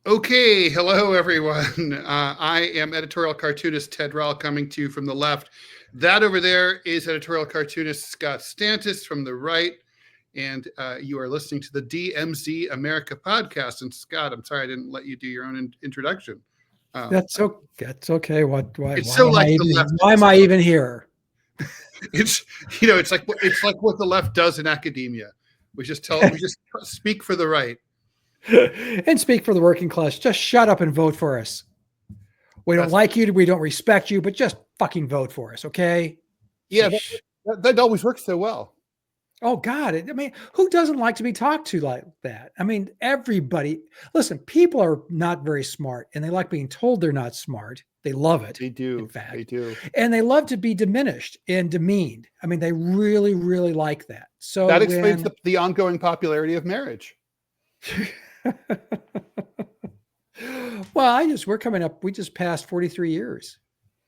Okay, hello everyone. I am editorial cartoonist Ted Rall coming to you from the left. That over there is editorial cartoonist Scott Stantis from the right. And you are listening to the DMZ America podcast. And Scott, I'm sorry I didn't let you do your own introduction. That's okay. Why It's so like the left. Why am I even here? It's it's like what the left does in academia. We just speak for the right. And speak for the working class. Just shut up and vote for us. We don't like you. We don't respect you, but just fucking vote for us, okay? Yeah, that always works so well. Oh, God. I mean, who doesn't like to be talked to like that? I mean, everybody. Listen, people are not very smart, and they like being told they're not smart. They love it. They do. In fact. They do. And they love to be diminished and demeaned. I mean, they really, really like that. So that explains the ongoing popularity of marriage. Well, we're coming up. We just passed 43 years.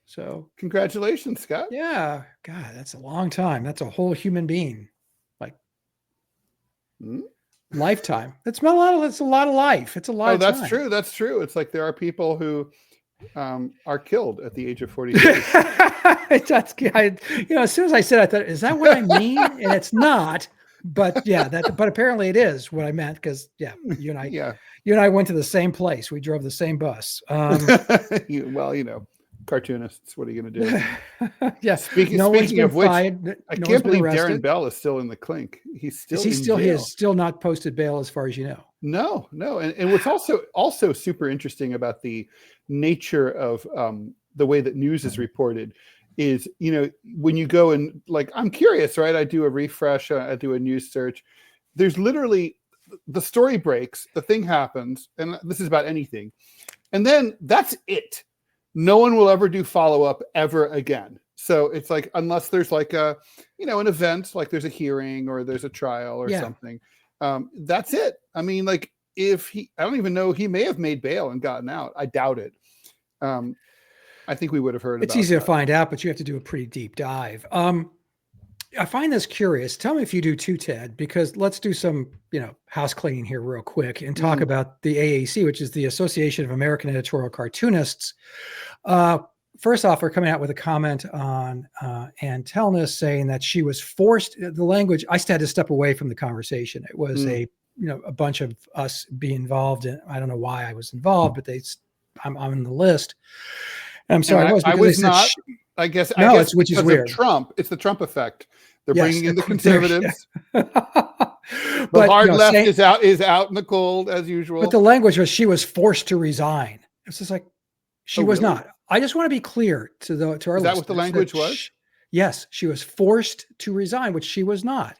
So congratulations, Scott. Yeah. God, that's a long time. That's a whole human being. Like lifetime. That's a lot of life. It's a lot of time. That's true. That's true. It's like there are people who are killed at the age of 43. As soon as I said, I thought, is that what I mean? And it's not. But yeah, but apparently it is what I meant because you and I went to the same place. We drove the same bus. Cartoonists. What are you going to do? Yeah. Speaking of which, I can't believe Darren Bell is still in the clink. He has still not posted bail, as far as you know. No. And what's also super interesting about the nature of the way that news is reported is, when you go and I'm curious, right? I do a refresh, I do a news search. There's literally the story breaks, the thing happens, and this is about anything. And then that's it. No one will ever do follow-up ever again. So it's like, unless there's an event, like there's a hearing or there's a trial or something. That's it. I mean, I don't even know, he may have made bail and gotten out. I doubt it. I think we would have heard about it. It's easy to find out, but you have to do a pretty deep dive. I find this curious. Tell me if you do too, Ted, because let's do some, house cleaning here real quick and talk about the AAC, which is the Association of American Editorial Cartoonists. First off, we're coming out with a comment on Ann Telnis saying that she was forced. The language, I had to step away from the conversation. It was a bunch of us being involved, and I don't know why I was involved, but I'm on the list. I'm sorry, I was not. I guess which is weird. Trump. It's the Trump effect. They're bringing in the conservatives. But hard left is out in the cold as usual. But the language was she was forced to resign. It's just like she was not. I just want to be clear to our listeners. Is that what the language was? Yes, she was forced to resign, which she was not.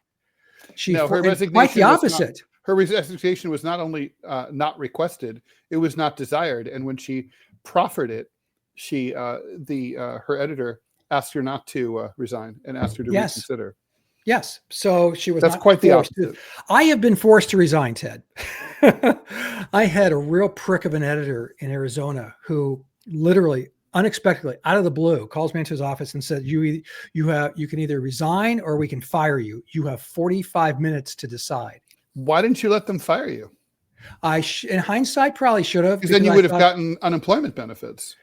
Her resignation quite the opposite. Her resignation was not only not requested; it was not desired. And when she proffered it, her editor asked her not to resign and asked her to reconsider. Yes. So she was. That's quite the opposite. I have been forced to resign, Ted. I had a real prick of an editor in Arizona who literally, unexpectedly, out of the blue, calls me into his office and said, "You can either resign or we can fire you. You have 45 minutes to decide." Why didn't you let them fire you? In hindsight, probably should have. Because then you would have gotten unemployment benefits.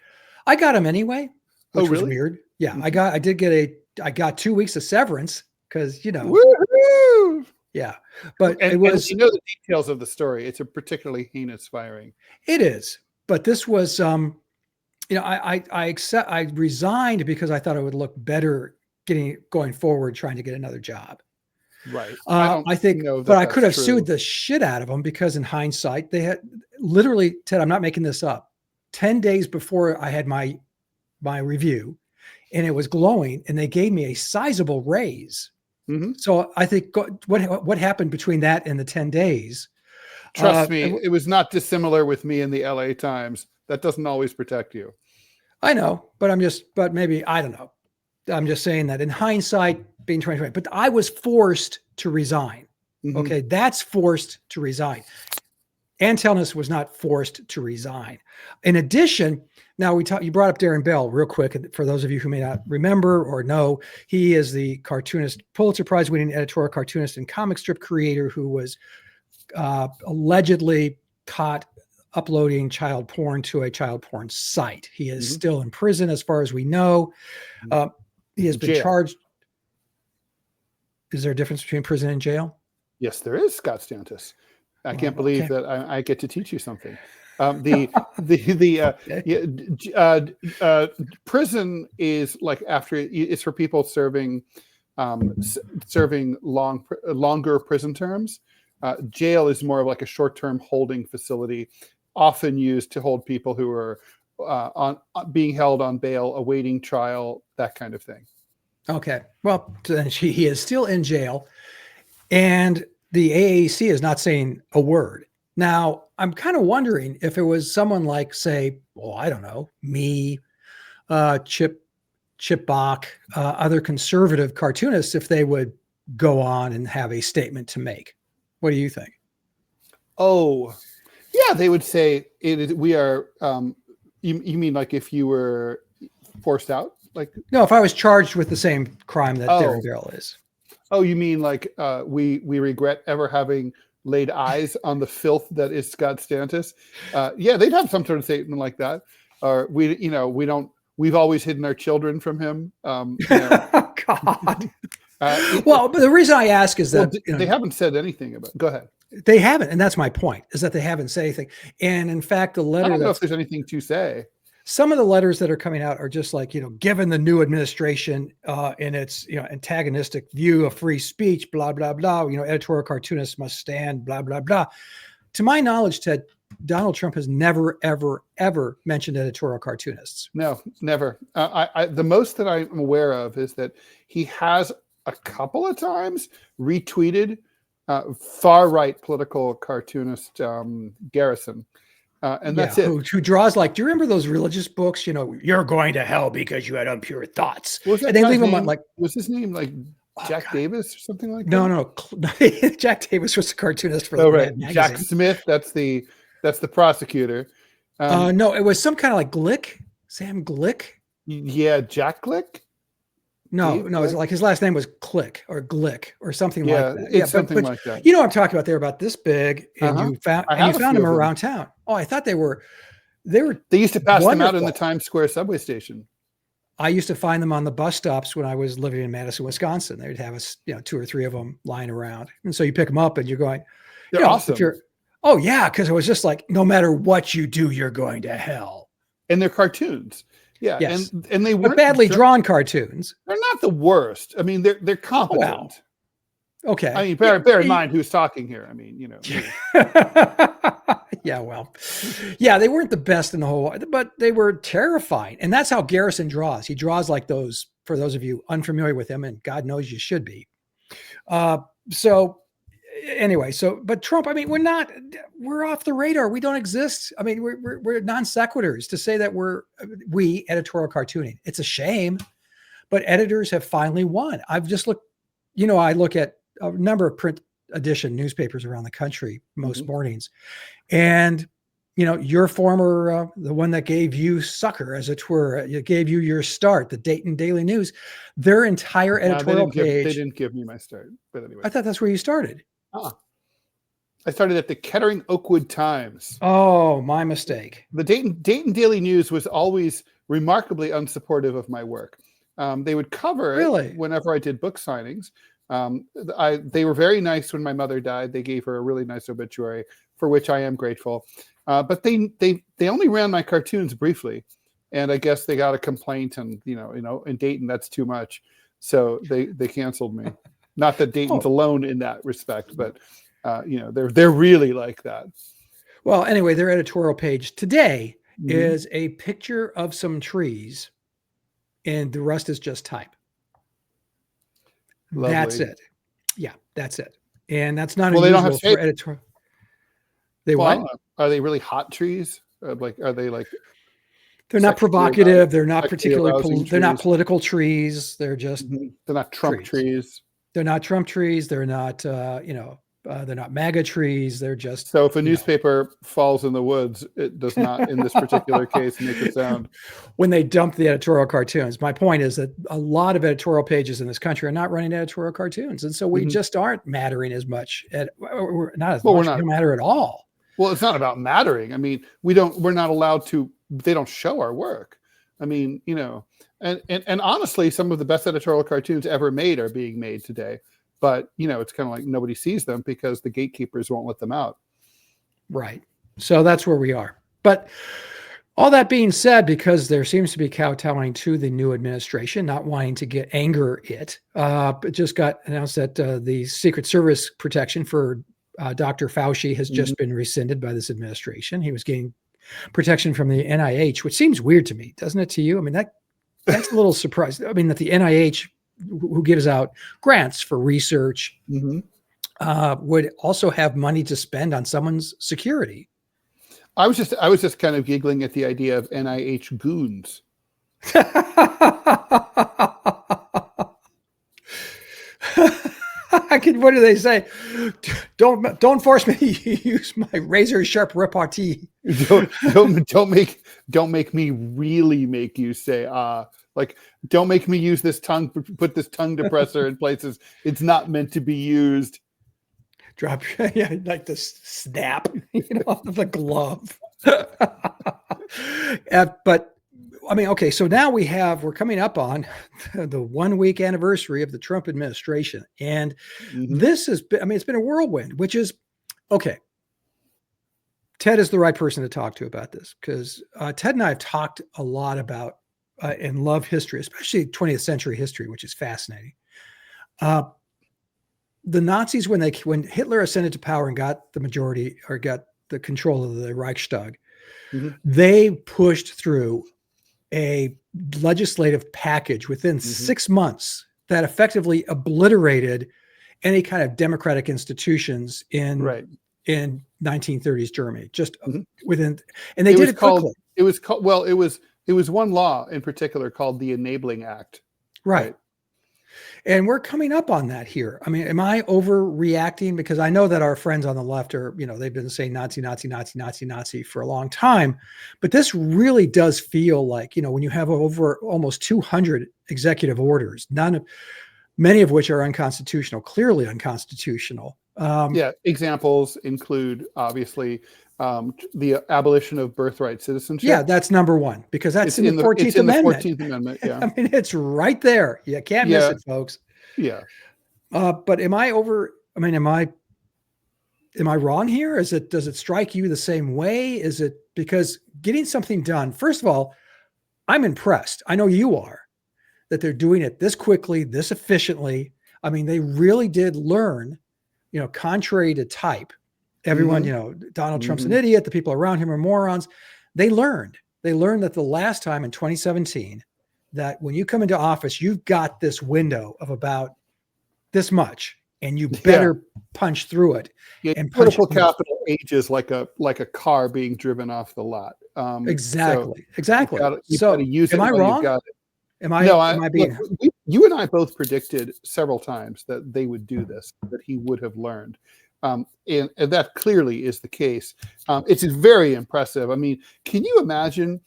I got them anyway, which was really? weird. Yeah, I got 2 weeks of severance because Woo-hoo! Yeah, but and it was. You know the details of the story. It's a particularly heinous firing. It is, but this was. I resigned because I thought it would look better going forward, trying to get another job. Right. I think, but I could have sued the shit out of them because in hindsight, they had literally, Ted, I'm not making this up, 10 days before I had my review and it was glowing and they gave me a sizable raise. Mm-hmm. So I think what happened between that and the 10 days. Trust me, it was not dissimilar with me in the LA Times. That doesn't always protect you. I know, but maybe, I don't know. I'm just saying that in hindsight, being 2020, but I was forced to resign. Mm-hmm. Okay. That's forced to resign. Ann Telnis was not forced to resign. In addition, now you brought up Darren Bell real quick. For those of you who may not remember or know, he is the cartoonist, Pulitzer Prize winning editorial cartoonist and comic strip creator who was allegedly caught uploading child porn to a child porn site. He is Mhm. still in prison, as far as we know. He has been Jail. charged. Is there a difference between prison and jail? Yes, there is, Scott Stantis. I can't believe okay. that I get to teach you something. Prison is like it's for people serving longer prison terms. Jail is more of like a short-term holding facility, often used to hold people who are being held on bail, awaiting trial, that kind of thing. Okay. Well, then he is still in jail, and the AAC is not saying a word. Now, I'm kind of wondering if it was someone like, say, well, I don't know, me, Chip Bach, other conservative cartoonists, if they would go on and have a statement to make. What do you think? Oh, yeah, they would say we are. You mean like if you were forced out? Like, no, if I was charged with the same crime that Darren Barrel is. Oh, you mean like we regret ever having laid eyes on the filth that is Scott Stantis? Yeah, they'd have some sort of statement like that. Or we've always hidden our children from him. God. Well, but the reason I ask is that they haven't said anything about. Go ahead. They haven't, and that's my point. Is that they haven't said anything. And in fact, the letter. I don't know if there's anything to say. Some of the letters that are coming out are just like, given the new administration in its antagonistic view of free speech, blah blah blah. Editorial cartoonists must stand, blah blah blah. To my knowledge, Ted, Donald Trump has never, ever, ever mentioned editorial cartoonists. No, never. The most that I'm aware of is that he has a couple of times retweeted far-right political cartoonist Garrison. And that's it. Who draws like, do you remember those religious books? You're going to hell because you had impure thoughts. And they leave him on like, was his name like Jack Davis or something like that? No. Jack Davis was a cartoonist for the magazine. Jack Smith. That's the prosecutor. No, it was some kind of like Glick, Sam Glick. Yeah, Jack Glick. No, it's like his last name was Click or Glick or something like that. It's something like that. You know what I'm talking about? They're about this big, and you found them around town. Oh, I thought they used to pass them out in the Times Square subway station. I used to find them on the bus stops when I was living in Madison, Wisconsin. They'd have us, 2 or 3 of them lying around, and so you pick them up, and you're going, they're awesome. Oh yeah, because it was just like, no matter what you do, you're going to hell. And they're cartoons. Yeah, yes. and they weren't badly drawn cartoons. They're not the worst. I mean, they're competent. Okay. I mean, bear in mind who's talking here. I mean, Yeah, well, yeah, they weren't the best in the whole, but they were terrifying. And that's how Garrison draws. He draws like those, for those of you unfamiliar with him, and God knows you should be. But Trump, I mean, we're off the radar. We don't exist. I mean, we're non sequiturs to say that we editorial cartooning. It's a shame, but editors have finally won. I've just looked, I look at a number of print edition newspapers around the country most mornings. And, your former, the one that gave you succor, as it were, it gave you your start, the Dayton Daily News, their entire editorial page. They didn't give me my start, but anyway. I thought that's where you started. I started at the Kettering Oakwood Times. Oh, my mistake. The Dayton Daily News was always remarkably unsupportive of my work. They would cover it whenever I did book signings. They were very nice when my mother died. They gave her a really nice obituary, for which I am grateful. But they only ran my cartoons briefly, and I guess they got a complaint, and in Dayton that's too much, so they canceled me. Not that Dayton's alone in that respect, but they're really like that. Well, anyway, their editorial page today is a picture of some trees, and the rest is just type. Lovely. That's it. Yeah, that's it. And that's not unusual for editorial. Are they really hot trees? Are they like? They're not provocative. They're not particularly. They're not political trees. They're just. They're not Trump trees. They're not Trump trees. They're not. They're not MAGA trees. They're just. So if a newspaper falls in the woods, it does not, in this particular case, make a sound. When they dump the editorial cartoons, my point is that a lot of editorial pages in this country are not running editorial cartoons, and so we just aren't mattering as much. We don't matter at all. Well, it's not about mattering. I mean, we're not allowed to, they don't show our work. I mean, and honestly, some of the best editorial cartoons ever made are being made today. But, it's kind of like nobody sees them because the gatekeepers won't let them out. Right. So that's where we are. But all that being said, because there seems to be kowtowing to the new administration, not wanting to get anger it just got announced that the Secret Service protection for Dr. Fauci has just been rescinded by this administration. He was getting protection from the NIH, which seems weird to me, doesn't it to you? I mean, that's a little surprising. I mean, that the NIH, who gives out grants for research, would also have money to spend on someone's security. I was just kind of giggling at the idea of NIH goons. What do they say? Don't force me to use my razor sharp repartee. Don't make me really make you say like, don't make me use this tongue, put this tongue depressor in places it's not meant to be used. Drop, yeah, like the snap, of the glove. But I mean, okay, so now we're coming up on the 1 week anniversary of the Trump administration. And this has been, it's been a whirlwind, which is, okay, Ted is the right person to talk to about this, because Ted and I have talked a lot about and love history, especially 20th century history, which is fascinating. The Nazis, when Hitler ascended to power and got the majority or got the control of the Reichstag, they pushed through a legislative package within 6 months that effectively obliterated any kind of democratic institutions in 1930s Germany, just within, and they did it quickly. It was one law in particular called the Enabling Act. Right. And we're coming up on that here. I mean, am I overreacting? Because I know that our friends on the left are, they've been saying Nazi, Nazi, Nazi, Nazi, Nazi for a long time. But this really does feel like, when you have over almost 200 executive orders, many of which are unconstitutional, clearly unconstitutional. Examples include, obviously, the abolition of birthright citizenship. Yeah, that's number one, because that's in the 14th Amendment. The 14th Amendment, yeah. I mean, it's right there. You can't miss it, folks. Yeah. But am I wrong here? Does it strike you the same way? Is it because getting something done, first of all, I'm impressed. I know you are, that they're doing it this quickly, this efficiently. I mean, they really did learn, contrary to type. Everyone, Donald Trump's an idiot. The people around him are morons. They learned that the last time in 2017, that when you come into office, you've got this window of about this much, and you better punch through it. And political capital ages like a car being driven off the lot. Exactly. So am I wrong? Am I being? You and I both predicted several times that they would do this, that he would have learned. And that clearly is the case. It's very impressive. I mean, can you imagine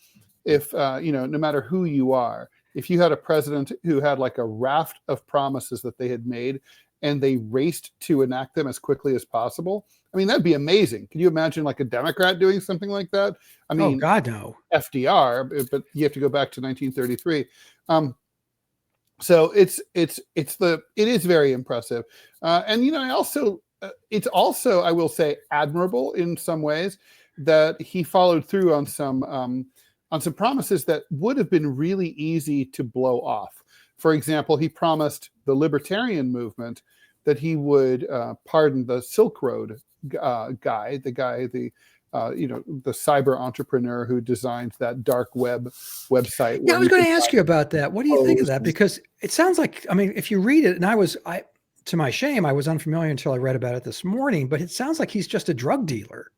if, no matter who you are, if you had a president who had like a raft of promises that they had made and they raced to enact them as quickly as possible? I mean, that'd be amazing. Can you imagine like a Democrat doing something like that? I mean, oh God, no. FDR, but you have to go back to 1933. So it is very impressive. And, it's also, I will say, admirable in some ways that he followed through on some promises that would have been really easy to blow off. For example, he promised the libertarian movement that he would pardon the Silk Road guy, the cyber entrepreneur who designed that dark web website. Yeah, I was going to ask you about that. What do you think of that? Because it sounds like, if you read it, and to my shame, I was unfamiliar until I read about it this morning, but it sounds like he's just a drug dealer.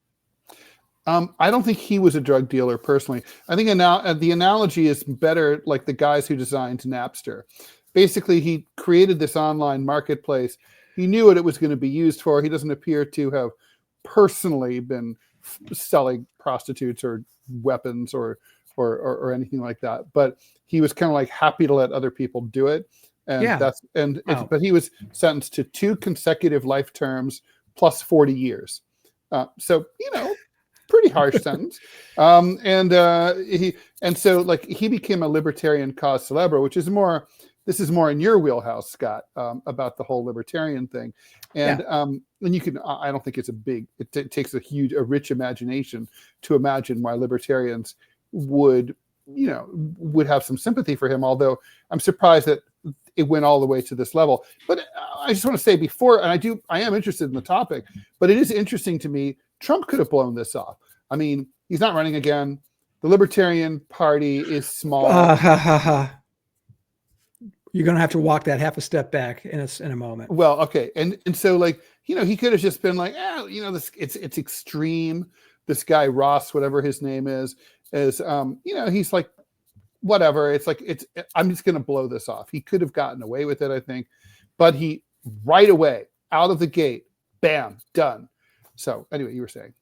I don't think he was a drug dealer personally. I think the analogy is better like the guys who designed Napster. Basically, he created this online marketplace. He knew what it was going to be used for. He doesn't appear to have personally been selling prostitutes or weapons or anything like that. But he was kind of like happy to let other people do it. And but he was sentenced to 2 consecutive life terms plus 40 years. So, pretty harsh sentence. So like he became a libertarian cause célèbre, which is more, this is more in your wheelhouse, Scott, about the whole libertarian thing. And you can, I don't think it's it takes a rich imagination to imagine why libertarians would have some sympathy for him. Although I'm surprised that it went all the way to this level. But I just want to say before, and I am interested in the topic, but it is interesting to me, Trump could have blown this off. I mean, he's not running again. The Libertarian Party is small. You're going to have to walk that half a step back in a moment. Well, okay. And so like, he could have just been like, this it's extreme. This guy, Ross, whatever his name is, he's like, whatever. It's like, I'm just going to blow this off. He could have gotten away with it, I think, but he right away out of the gate, bam, done. So anyway, you were saying.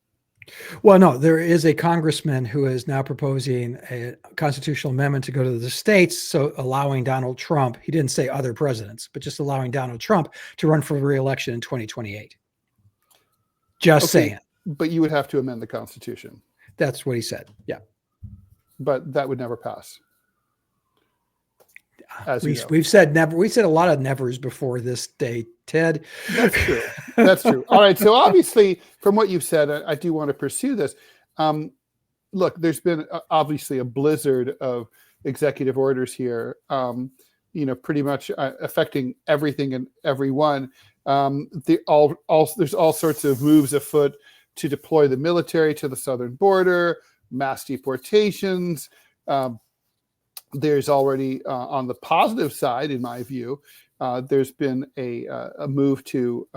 Well, no, there is a congressman who is now proposing a constitutional amendment to go to the states. So allowing Donald Trump, he didn't say other presidents, but just allowing Donald Trump to run for re-election in 2028. Just saying. But you would have to amend the Constitution. That's what he said. Yeah. But that would never pass. We've said never. We said a lot of nevers before this day, Ted. That's true. That's true. All right. So obviously, from what you've said, I do want to pursue this. Look, there's been obviously a blizzard of executive orders here. Pretty much affecting everything and everyone. There's all sorts of moves afoot to deploy the military to the southern border, mass deportations. There's already, on the positive side, in my view, there's been a move to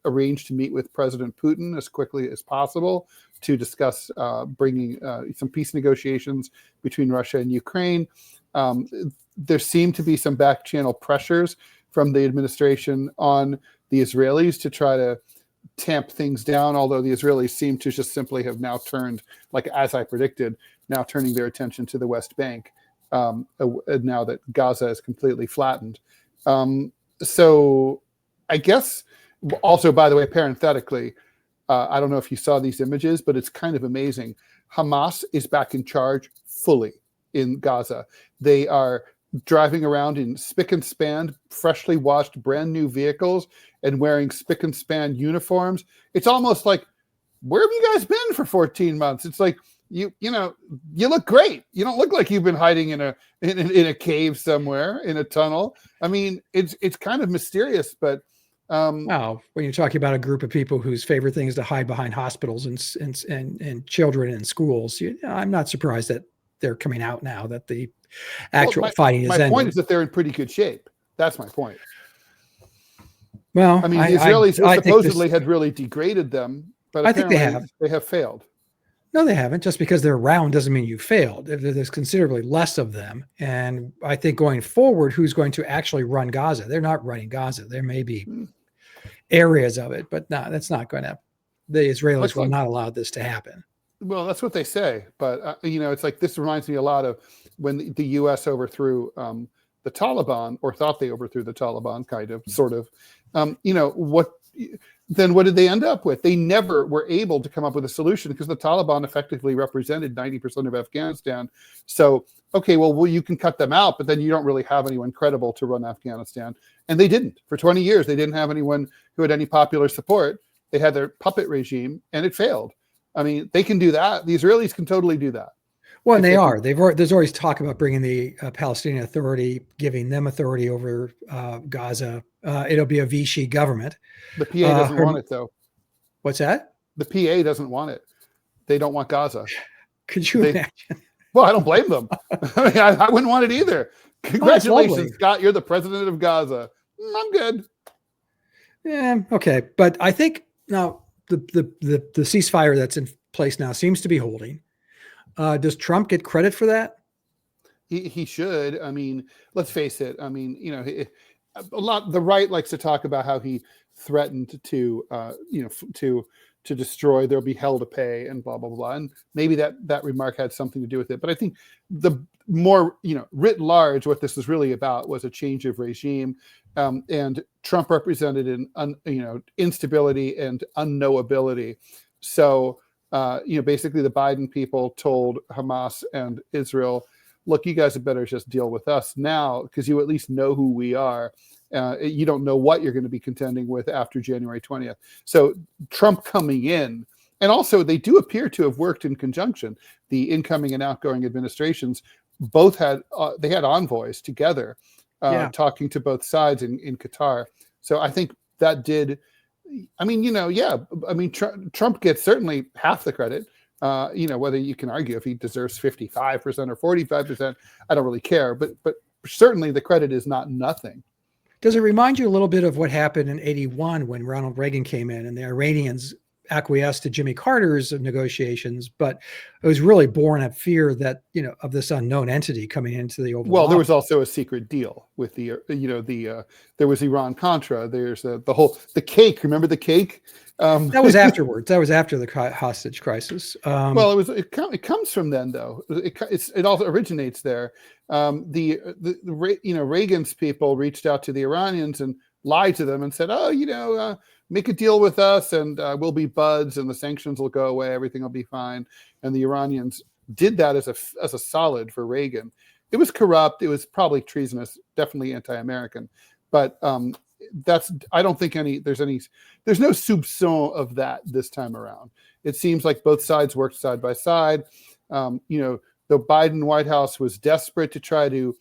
arrange to meet with President Putin as quickly as possible to discuss bringing some peace negotiations between Russia and Ukraine. There seem to be some back channel pressures from the administration on the Israelis to try to tamp things down, although the Israelis seem to just simply have now turned, like as I predicted, now turning their attention to the West Bank. Now that Gaza is completely flattened. So I guess also, by the way, parenthetically, I don't know if you saw these images, but it's kind of amazing. Hamas is back in charge fully in Gaza. They are driving around in spick and span, freshly washed, brand new vehicles and wearing spick and span uniforms. It's almost like, where have you guys been for 14 months? It's like, you look great. You don't look like you've been hiding in a cave somewhere, in a tunnel. I mean, it's kind of mysterious, but when you're talking about a group of people whose favorite thing is to hide behind hospitals and children in schools, I'm not surprised that they're coming out now that the actual fighting is ending. My point is that they're in pretty good shape. That's my point. Well, I mean, the Israelis supposedly had really degraded them, but I think they have failed. No, they haven't. Just because they're around doesn't mean you failed. There's considerably less of them. And I think going forward, who's going to actually run Gaza? They're not running Gaza. There may be areas of it, but no, that's not going to. The Israelis will not allow this to happen. Well, that's what they say. But, it's like this reminds me a lot of when the U.S. overthrew the Taliban, or thought they overthrew the Taliban, kind of, sort of. Then what did they end up with? They never were able to come up with a solution because the Taliban effectively represented 90% of Afghanistan. So, okay, well, you can cut them out, but then you don't really have anyone credible to run Afghanistan. And they didn't. For 20 years, they didn't have anyone who had any popular support. They had their puppet regime, and it failed. I mean, they can do that. The Israelis can totally do that. Well, and they are. There's always talk about bringing the Palestinian Authority, giving them authority over Gaza. It'll be a Vichy government. The PA doesn't want it, though. What's that? The PA doesn't want it. They don't want Gaza. Could you imagine? Well, I don't blame them. I mean, I wouldn't want it either. Congratulations, Scott. You're the president of Gaza. I'm good. Yeah, okay. But I think now the ceasefire that's in place now seems to be holding. Does Trump get credit for that? He should. I mean, let's face it. I mean, the right likes to talk about how he threatened to destroy. There'll be hell to pay and blah blah blah. And maybe that remark had something to do with it. But I think the more writ large, what this was really about was a change of regime, and Trump represented an instability and unknowability. So, basically the Biden people told Hamas and Israel, look, you guys had better just deal with us now, because you at least know who we are. You don't know what you're going to be contending with after January 20th. So Trump coming in, and also they do appear to have worked in conjunction. The incoming and outgoing administrations both had envoys together, talking to both sides in Qatar. So I think that did. I mean, Trump gets certainly half the credit. Whether you can argue if he deserves 55% or 45%, I don't really care. But certainly the credit is not nothing. Does it remind you a little bit of what happened in '81 when Ronald Reagan came in and the Iranians acquiesced to Jimmy Carter's negotiations, but it was really born of fear that, of this unknown entity coming into the Oval Office. There was also a secret deal with there was Iran Contra. There's the cake. Remember the cake? That was afterwards. That was after the hostage crisis. It comes from then, though. It also originates there. Reagan's people reached out to the Iranians and lied to them and said, make a deal with us and we'll be buds and the sanctions will go away. Everything will be fine. And the Iranians did that as a solid for Reagan. It was corrupt. It was probably treasonous, definitely anti-American. But I don't think there's no soupçon of that this time around. It seems like both sides worked side by side. The Biden White House was desperate to try to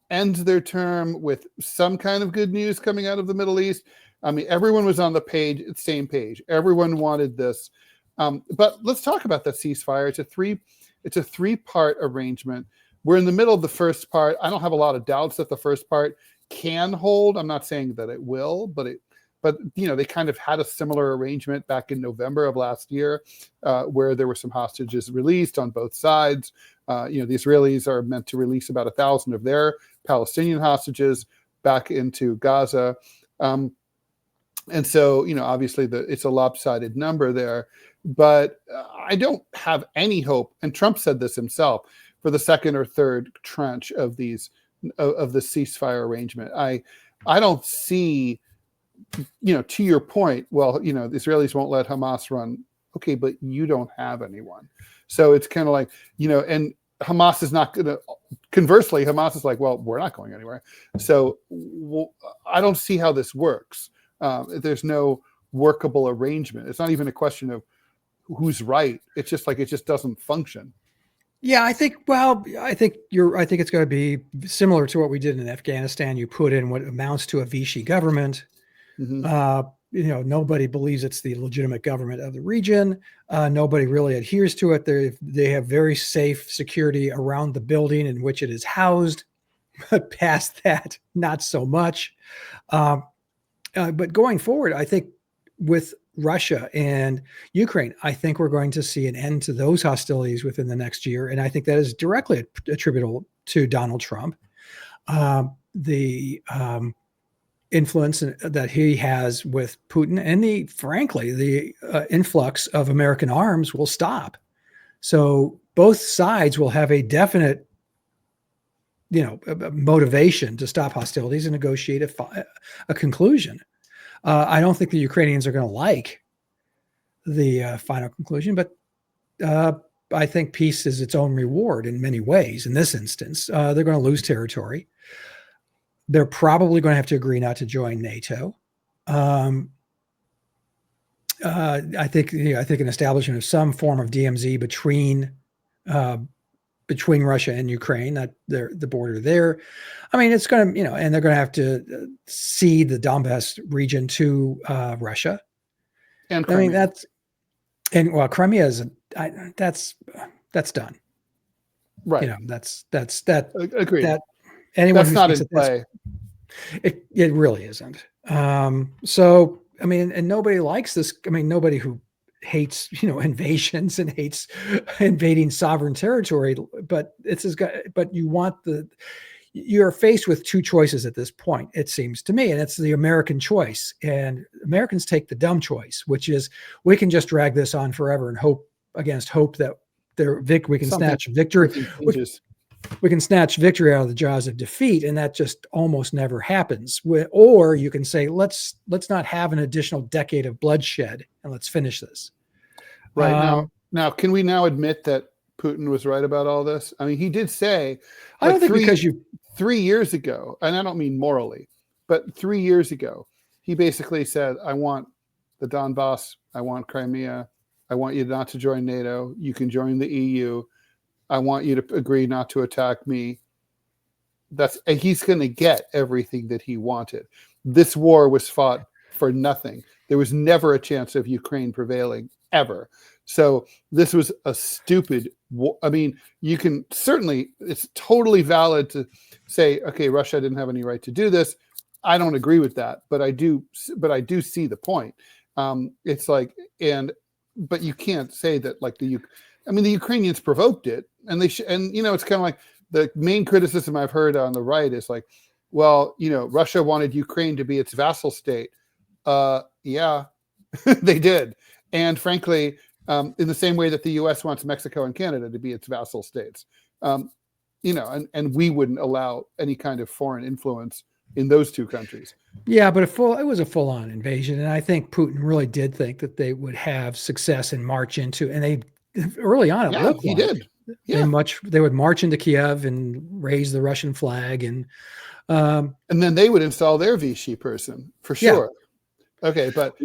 end their term with some kind of good news coming out of the Middle East. I mean, everyone was on the same page. Everyone wanted this. But let's talk about that ceasefire. It's a three-part arrangement. We're in the middle of the first part. I don't have a lot of doubts that the first part can hold. I'm not saying that it will, but they kind of had a similar arrangement back in November of last year, where there were some hostages released on both sides. The Israelis are meant to release about 1,000 of their Palestinian hostages back into Gaza. And so, obviously it's a lopsided number there, but I don't have any hope. And Trump said this himself for the second or third tranche of the ceasefire arrangement. I don't see, to your point, the Israelis won't let Hamas run. Okay, but you don't have anyone. So it's kind of like, and Hamas is not going to, conversely, Hamas is like, well, we're not going anywhere. So I don't see how this works. There's no workable arrangement. It's not even a question of who's right. It's just like, it just doesn't function. Yeah, I think it's going to be similar to what we did in Afghanistan. You put in what amounts to a Vichy government. Mm-hmm. Nobody believes it's the legitimate government of the region. Nobody really adheres to it. They have very safe security around the building in which it is housed. But past that, not so much. But going forward, I think with Russia and Ukraine, I think we're going to see an end to those hostilities within the next year. And I think that is directly attributable to Donald Trump. The influence that he has with Putin and the influx of American arms will stop. So both sides will have a definite motivation to stop hostilities and negotiate a conclusion. I don't think the Ukrainians are going to like the final conclusion, but I think peace is its own reward in many ways. In this instance, they're going to lose territory. They're probably going to have to agree not to join NATO. I think an establishment of some form of DMZ between Russia and Ukraine, that the border there. I mean, it's going to, and they're going to have to cede the Donbass region to Russia. And Crimea. Crimea is that's done. Right. That's agreed. Anyone that's not in play. It really isn't. So, I mean, and nobody likes this. I mean, nobody who hates, invasions and hates invading sovereign territory, but you're faced with two choices at this point, it seems to me, and it's the American choice. And Americans take the dumb choice, which is we can just drag this on forever and hope that we can snatch victory. We can snatch victory out of the jaws of defeat, and that just almost never happens. Or you can say, let's not have an additional decade of bloodshed, and let's finish this. Right. Now, can we now admit that Putin was right about all this? I mean, he did say, I don't think because 3 years ago, and I don't mean morally, but 3 years ago, he basically said, I want the Donbass, I want Crimea, I want you not to join NATO, you can join the EU, I want you to agree not to attack me. And he's going to get everything that he wanted. This war was fought for nothing. There was never a chance of Ukraine prevailing, ever. So this was a stupid war. I mean, you can certainly, it's totally valid to say, okay, Russia didn't have any right to do this. I don't agree with that, but I do see the point. It's like, but you can't say that like the Ukrainians provoked it, and it's kind of like the main criticism I've heard on the right is like, well, Russia wanted Ukraine to be its vassal state. Yeah, they did. And frankly, in the same way that the U.S. wants Mexico and Canada to be its vassal states, and we wouldn't allow any kind of foreign influence in those two countries. Yeah, but it was a full-on invasion, and I think Putin really did think that they would have success and march into, and they early on it looked like did. Yeah. They would march into Kiev and raise the Russian flag, and then they would install their Vichy person for sure. Yeah. Okay, but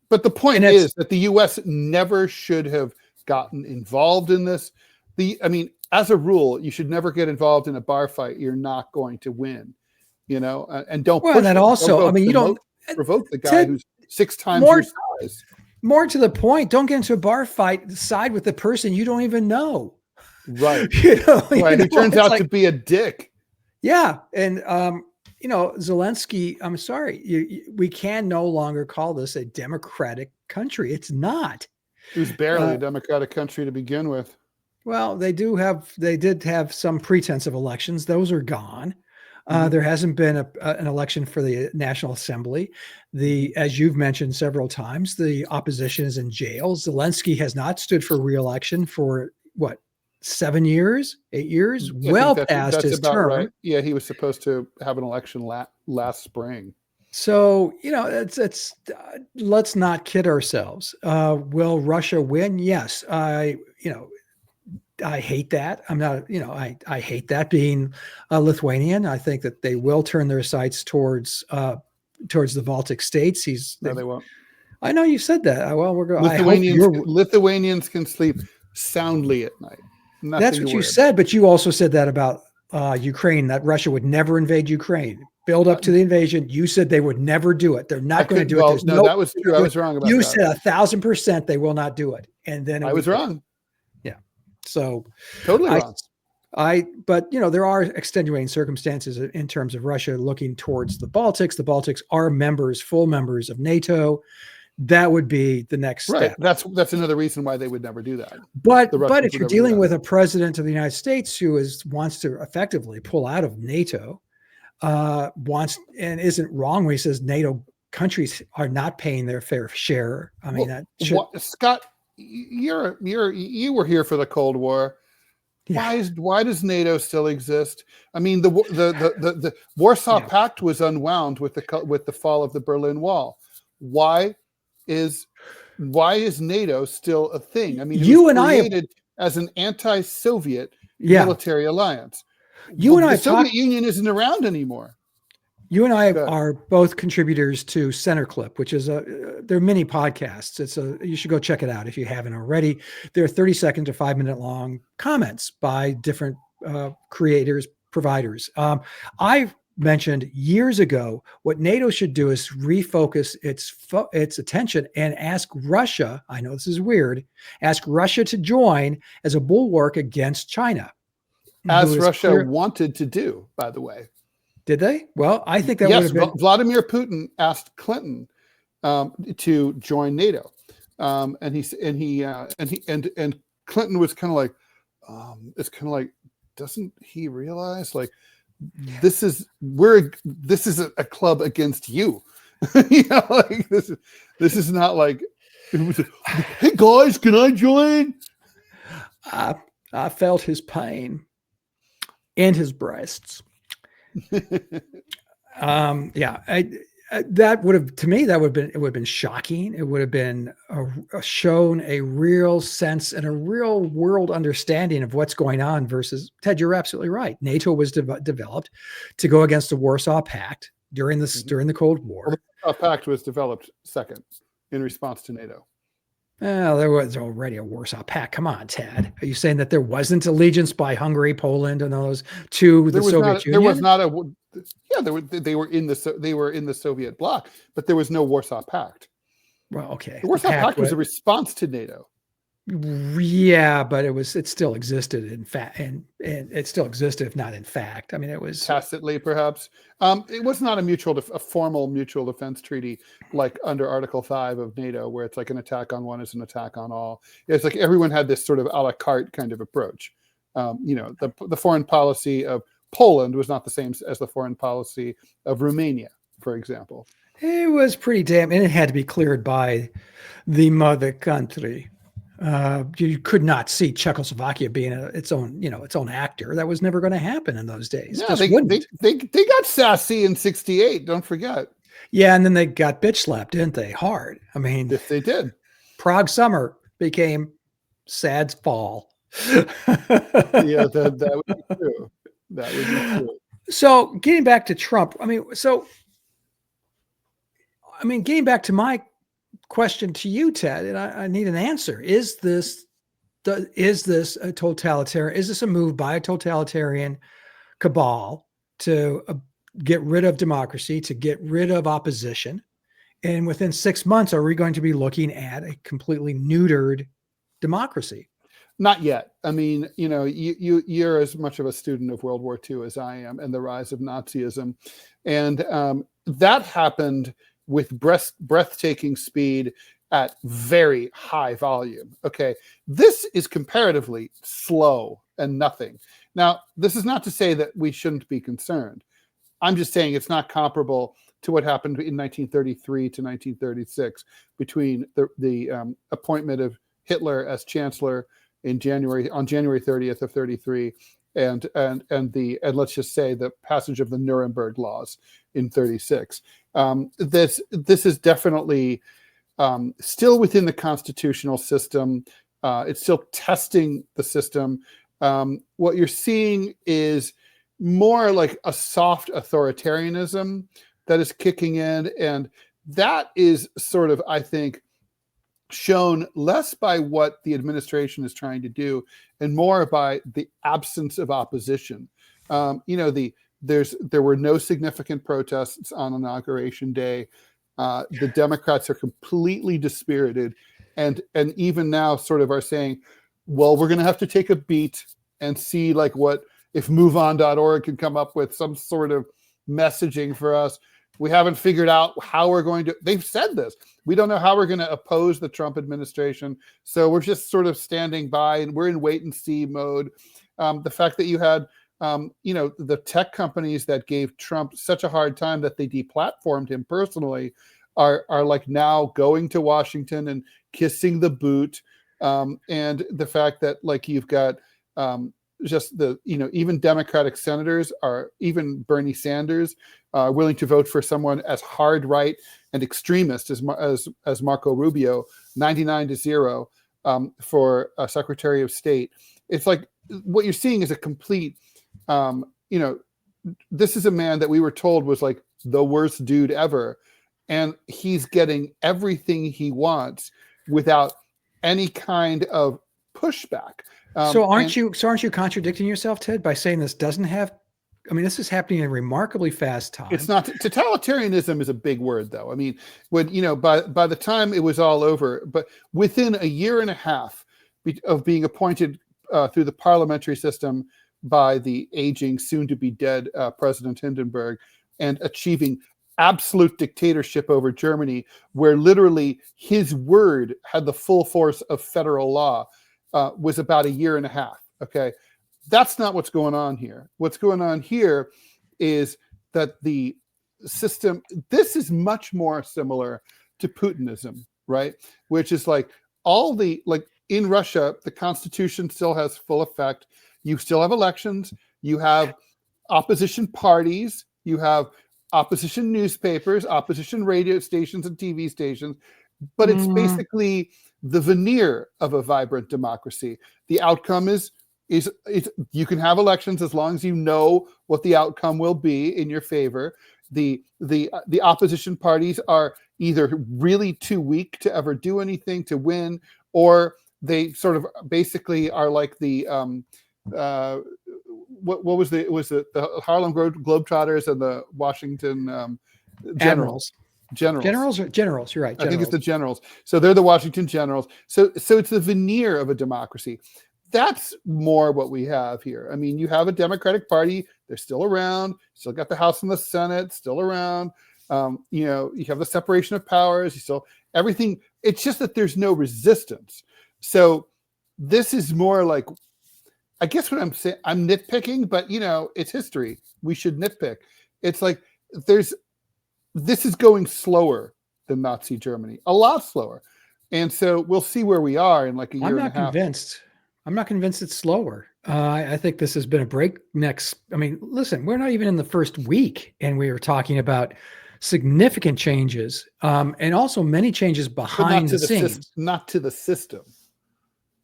the point is that the U.S. never should have gotten involved in this. As a rule, you should never get involved in a bar fight you're not going to win. And don't. Well, and that also, you don't provoke the guy who's 6 times your size. More to the point, don't get into a bar fight. Side with the person you don't even know. Right. Right. Who turns out to be a dick. Yeah, and Zelensky. I'm sorry, we can no longer call this a democratic country. It's not. It was barely a democratic country to begin with. Well, they did have some pretense of elections. Those are gone. There hasn't been an election for the National Assembly. As you've mentioned several times, the opposition is in jail. Zelensky has not stood for re-election for 7 years, 8 years, past his term. Right. Yeah, he was supposed to have an election last spring. So, it's let's not kid ourselves. Will Russia win? Yes. I hate that. I'm not, I hate that being a Lithuanian. I think that they will turn their sights towards the Baltic states. No, they won't. I know you said that. Well, we're going. Lithuanians can sleep soundly at night. That's what you said, but you also said that about Ukraine, that Russia would never invade Ukraine. Build up to the invasion. You said they would never do it. They're not going to do it. No, that was true. I was wrong about that. You said 1,000% they will not do it, and then I was wrong. Yeah, so totally wrong. But there are extenuating circumstances in terms of Russia looking towards the Baltics. The Baltics are full members of NATO. That would be the next step. That's another reason why they would never do that. But if you're dealing with a president of the United States who wants to effectively pull out of NATO, and isn't wrong when he says NATO countries are not paying their fair share. I mean, Scott, you were here for the Cold War. Yeah. Why does NATO still exist? I mean, the Warsaw Pact was unwound with the fall of the Berlin Wall. Why is NATO still a thing? I mean, it was created as an anti-Soviet military alliance. The Soviet Union isn't around anymore. You and I are both contributors to Centerclip, which is they're mini podcasts. You should go check it out if you haven't already. They're 30-second to 5-minute long comments by different creators, providers. I've mentioned years ago what NATO should do is refocus its attention and ask Russia. I know this is weird. Ask Russia to join as a bulwark against China. As Russia wanted to do, by the way. Did they? Well, I think that would have been. Vladimir Putin asked Clinton to join NATO, and Clinton was kind of like, it's kind of like, doesn't he realize like this is a club against you, like this is not like, hey guys, can I join? I felt his pain and his breasts. that would have, to me, that would have been, it would have been shocking. It would have been shown a real sense and a real world understanding of what's going on versus, Ted, you're absolutely right. NATO was developed to go against the Warsaw Pact during this, during the Cold War. Well, the Warsaw Pact was developed second in response to NATO. Well, there was already a Warsaw Pact. Come on, Ted. Are you saying that there wasn't allegiance by Hungary, Poland, and those to the Soviet Union? There was not a. Yeah, they were in the Soviet bloc, but there was no Warsaw Pact. Well, okay. The Warsaw Pact was a response to NATO. Yeah, but it still existed in fact, and it still existed, if not in fact. I mean, it was tacitly, perhaps. It was not a formal mutual defense treaty like under Article 5 of NATO, where it's like an attack on one is an attack on all. It's like everyone had this sort of a la carte kind of approach. The foreign policy of Poland was not the same as the foreign policy of Romania, for example. It was pretty and it had to be cleared by the mother country. You could not see Czechoslovakia being its own actor. That was never going to happen in those days. Yeah, they got sassy in '68. Don't forget. Yeah, and then they got bitch slapped, didn't they? Hard. I mean, yes, they did. Prague summer became Sad's fall. Yeah, that would be true. That would be true. So, getting back to Trump, getting back to my question to you, Ted, and I need an answer. Is this a totalitarian? Is this a move by a totalitarian cabal to get rid of democracy, to get rid of opposition? And within 6 months, are we going to be looking at a completely neutered democracy? Not yet. I mean, you're as much of a student of World War II as I am, and the rise of Nazism, and that happened with breathtaking speed at very high volume. Okay, this is comparatively slow and nothing. Now, this is not to say that we shouldn't be concerned. I'm just saying it's not comparable to what happened in 1933 to 1936 between the appointment of Hitler as chancellor on January 30th of 33 and let's just say the passage of the Nuremberg laws in 36. This is definitely still within the constitutional system. It's still testing the system. What you're seeing is more like a soft authoritarianism that is kicking in, and that is sort of, I think, shown less by what the administration is trying to do and more by the absence of opposition. There were no significant protests on Inauguration Day. The Democrats are completely dispirited, and even now sort of are saying, well, we're going to have to take a beat and see like what if MoveOn.org can come up with some sort of messaging for us. We haven't figured out how we're going to, they've said this, we don't know how we're going to oppose the Trump administration. So we're just sort of standing by and we're in wait and see mode. The fact that you had, the tech companies that gave Trump such a hard time that they deplatformed him personally are like now going to Washington and kissing the boot. And the fact that like you've got just the, even Democratic senators are, even Bernie Sanders, willing to vote for someone as hard right and extremist as Marco Rubio, 99-0 for Secretary of State. It's like what you're seeing is a complete, this is a man that we were told was like the worst dude ever, and he's getting everything he wants without any kind of pushback. So aren't you contradicting yourself, Ted, by saying this doesn't have? I mean, this is happening in a remarkably fast time. It's not. Totalitarianism is a big word, though. I mean, when by the time it was all over, but within a year and a half of being appointed through the parliamentary system by the aging, soon-to-be dead President Hindenburg, and achieving absolute dictatorship over Germany, where literally his word had the full force of federal law, was about a year and a half. Okay. That's not what's going on here. What's going on here is that the system, this is much more similar to Putinism, right? Which is like in Russia, the constitution still has full effect. You still have elections. You have opposition parties. You have opposition newspapers, opposition radio stations and TV stations, but it's basically the veneer of a vibrant democracy. The outcome is you can have elections as long as you know what the outcome will be in your favor. The opposition parties are either really too weak to ever do anything to win, or they sort of basically are like the what was the Harlem Globetrotters and the Washington Generals. Generals. You're right. Generals. I think it's the Generals. So they're the Washington Generals. So it's the veneer of a democracy. That's more what we have here. I mean, you have a Democratic Party. They're still around. Still got the House and the Senate still around. You know, you have the separation of powers. You still everything. It's just that there's no resistance. So this is more like, I guess what I'm saying, I'm nitpicking, but you know, it's history. We should nitpick. It's like this is going slower than Nazi Germany, a lot slower. And so we'll see where we are in like a year and a half. I'm not convinced it's slower. I think this has been a breakneck. I mean, listen, we're not even in the first week, and we were talking about significant changes, and also many changes behind the scenes. Not to the system.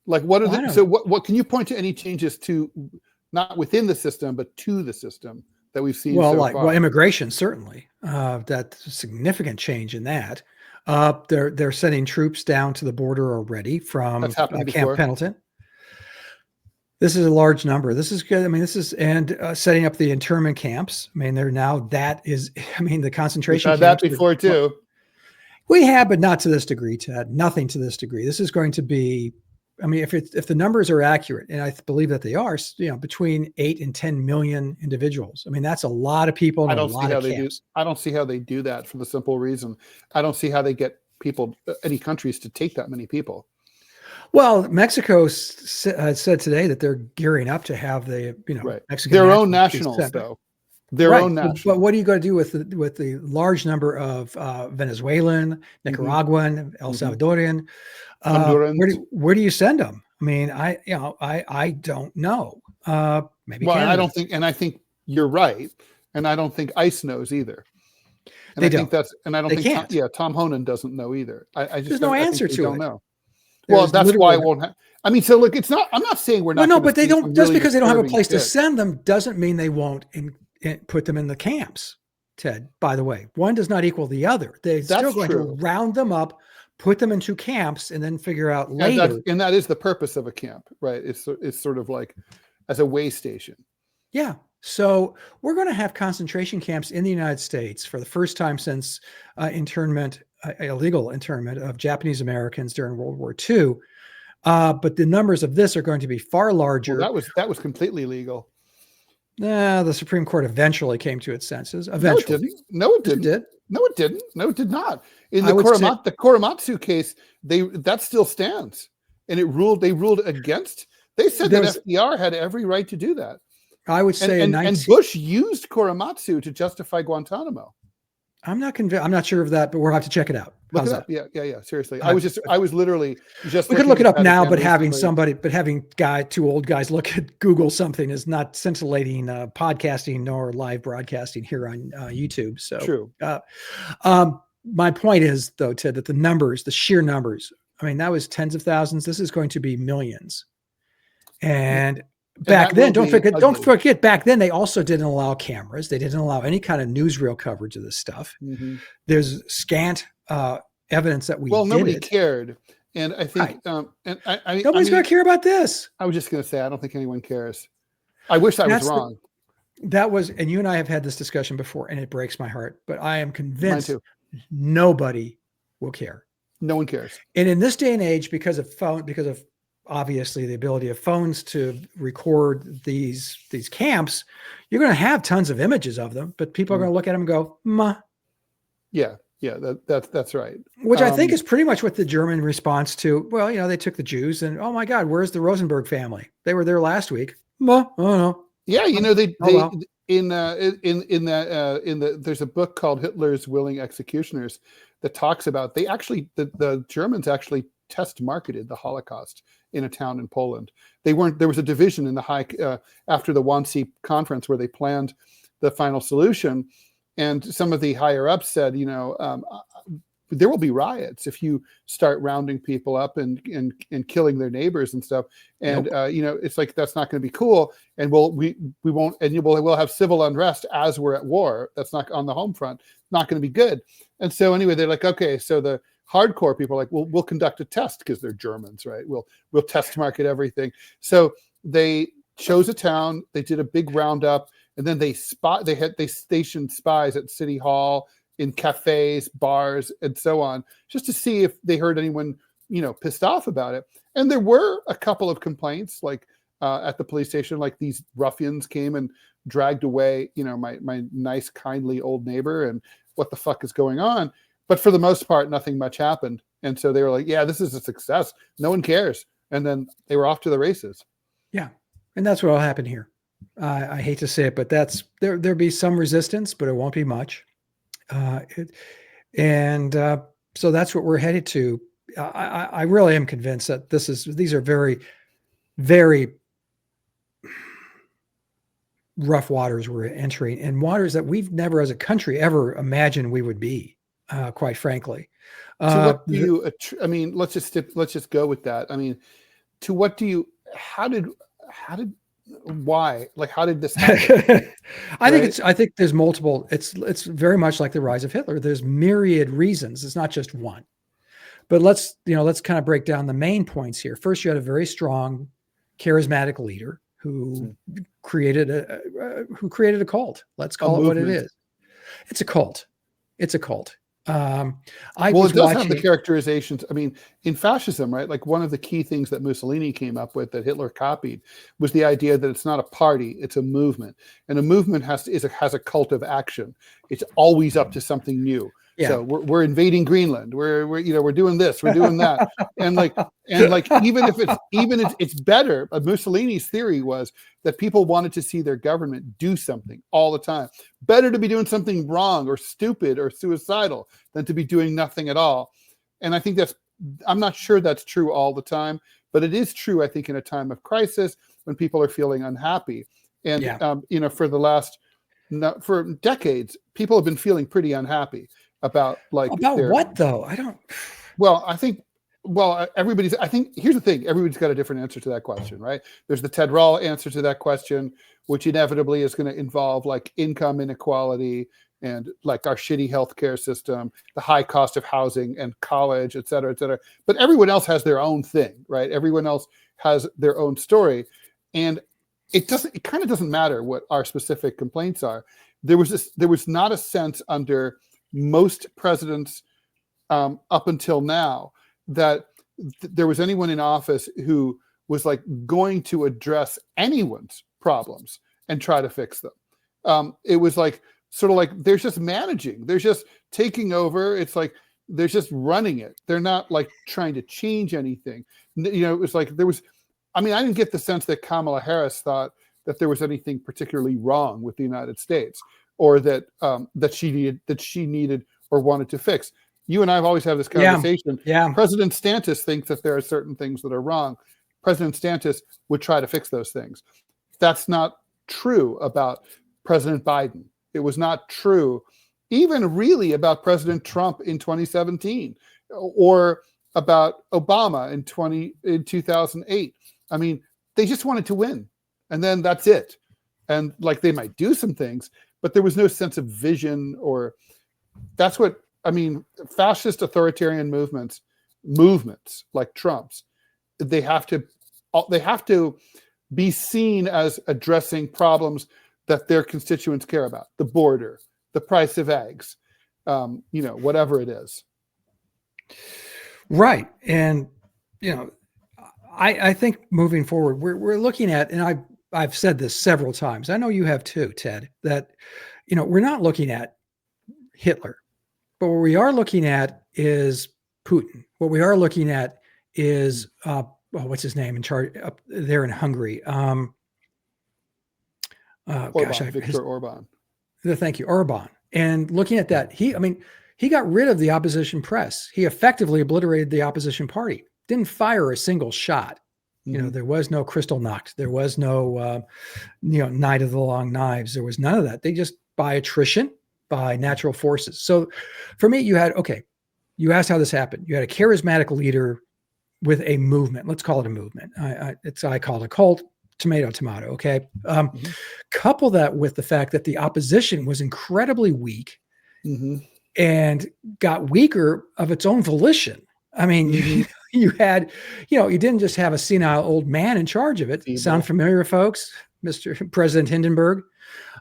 Like what are so what can you point to any changes to, not within the system, but to the system that we've seen? Well, so far? Immigration, certainly. That's a significant change in that. They're sending troops down to the border already from Camp Pendleton. This is a large number. This is good. I mean, setting up the internment camps. I mean, the concentration camps. We've had that before too. We have, but not to this degree, Ted. Nothing to this degree. This is going to be, I mean, if the numbers are accurate, and I believe that they are, you know, between 8 and 10 million individuals. I mean, that's a lot of people. And I don't see how they do that for the simple reason. I don't see how they get any countries to take that many people. Well, Mexico said today that they're gearing up to have the, you know, right. Mexican their own nationals, though. Their own nationals. But what are you going to do with the large number of Venezuelan, Nicaraguan, El Salvadorian? Where do you send them? I mean, I don't know. Maybe. Well, Canada. I think you're right, and I don't think ICE knows either. And I think Tom Honan doesn't know either. There's no answer to it. Don't know. Well, that's why it won't. I mean, so look, it's not. I'm not saying we're not. No, but they don't. Just because they don't have a place to send them doesn't mean they won't put them in the camps. Ted, by the way, one does not equal the other. They're still going to round them up, put them into camps, and then figure out later. And that is the purpose of a camp, right? It's sort of like as a way station. Yeah. So we're going to have concentration camps in the United States for the first time since illegal internment of Japanese Americans during World War II. But the numbers of this are going to be far larger. Well, that was completely legal. The Supreme Court eventually came to its senses. Eventually. No, it didn't. No, it didn't. No, it did not. In the Korematsu case, that still stands. And they ruled against. They said that FDR had every right to do that. I would say, and Bush used Korematsu to justify Guantanamo. I'm not convinced. I'm not sure of that, but we'll have to check it out. Look it up. Yeah. Seriously, I was literally just. We could look it up now, but having two old guys look at Google something is not scintillating podcasting nor live broadcasting here on YouTube. So true. My point is, though, Ted, that the sheer numbers. I mean, that was tens of thousands. This is going to be millions, and. Back then, don't forget. Back then, they also didn't allow cameras. They didn't allow any kind of newsreel coverage of this stuff. Mm-hmm. There's scant evidence that nobody cared, and I think, nobody's going to care about this. I was just going to say, I don't think anyone cares. I wish I was wrong. And you and I have had this discussion before, and it breaks my heart. But I am convinced nobody will care. No one cares. And in this day and age, because of obviously the ability of phones to record these camps, you're going to have tons of images of them, but people are going to look at them and go, "Ma." Yeah, that's right. Which I think is pretty much what the German response to, well, you know, they took the Jews and, oh my God, where's the Rosenberg family? They were there last week. Ma, oh no. Yeah, you know, there's a book called Hitler's Willing Executioners that talks about the Germans actually test marketed the Holocaust in a town in Poland. There was a division in the after the Wannsee conference where they planned the final solution. And some of the higher ups said, there will be riots if you start rounding people up and killing their neighbors and stuff. And Nope. it's like, that's not going to be cool. And we won't, and we'll have civil unrest as we're at war. That's not on the home front. Not going to be good. And so anyway, they're like, okay, so the hardcore people are like, we'll conduct a test, because they're Germans, right? We'll test market everything. So they chose a town. They did a big roundup, and then they stationed spies at City Hall, in cafes, bars, and so on, just to see if they heard anyone, pissed off about it. And there were a couple of complaints, like at the police station, like these ruffians came and dragged away, my nice, kindly old neighbor, and what the fuck is going on? But for the most part, nothing much happened. And so they were like, yeah, this is a success. No one cares. And then they were off to the races. Yeah. And that's what will happen here. I hate to say it, but there'll be some resistance, but it won't be much. So that's what we're headed to. I really am convinced that these are very, very rough waters we're entering, and waters that we've never as a country ever imagined we would be, quite frankly. So what do you, let's just go with that. I mean, to what do you, why, like, how did this happen? I think there's multiple, it's very much like the rise of Hitler. There's myriad reasons. It's not just one, but let's kind of break down the main points here. First, you had a very strong, charismatic leader who created a cult. Let's call it what it is. It's a cult. It does have the characterizations. I mean, in fascism, right? Like, one of the key things that Mussolini came up with that Hitler copied was the idea that it's not a party, it's a movement. And a movement has a cult of action. It's always up to something new. Yeah. So we're invading Greenland. We're doing this, we're doing that. and like even if it's better. Mussolini's theory was that people wanted to see their government do something all the time. Better to be doing something wrong or stupid or suicidal than to be doing nothing at all. And I think I'm not sure that's true all the time, but it is true, I think, in a time of crisis when people are feeling unhappy. And for decades, people have been feeling pretty unhappy about what though? I don't. Well, I think here's the thing. Everybody's got a different answer to that question, right? There's the Ted Rall answer to that question, which inevitably is going to involve like income inequality and like our shitty healthcare system, the high cost of housing and college, et cetera, et cetera. But everyone else has their own thing, right? Everyone else has their own story. And it kind of doesn't matter what our specific complaints are. There was not a sense under most presidents up until now that there was anyone in office who was like going to address anyone's problems and try to fix them. It was like sort of like they're just managing, they're just taking over. It's like they're just running it. They're not like trying to change anything. It was like I didn't get the sense that Kamala Harris thought that there was anything particularly wrong with the United States, or that she needed or wanted to fix. You and I have always had this conversation. Yeah. President Stantis thinks that there are certain things that are wrong. President Stantis would try to fix those things. That's not true about President Biden. It was not true even really about President Trump in 2017 or about Obama in 2008. I mean, they just wanted to win, and then that's it. And like, they might do some things, but there was no sense of vision, or that's what, fascist authoritarian movements like Trump's, they have to be seen as addressing problems that their constituents care about. The border, the price of eggs, whatever it is. Right. And, I think moving forward, we're looking at, and I've said this several times, I know you have too, Ted, that, we're not looking at Hitler, but what we are looking at is Putin. What we are looking at is, what's his name in charge up there in Hungary? Viktor Orban. Thank you, Orban. And looking at that, he got rid of the opposition press. He effectively obliterated the opposition party. Didn't fire a single shot. Mm-hmm. There was no Kristallnacht. There was no, Night of the Long Knives. There was none of that. They just, by attrition, by natural forces. So for me, you asked how this happened. You had a charismatic leader with a movement. Let's call it a movement. I call it a cult. Tomato. Okay. Couple that with the fact that the opposition was incredibly weak and got weaker of its own volition. I mean, you had, you didn't just have a senile old man in charge of it. Evil. Sound familiar, folks? Mr. President Hindenburg.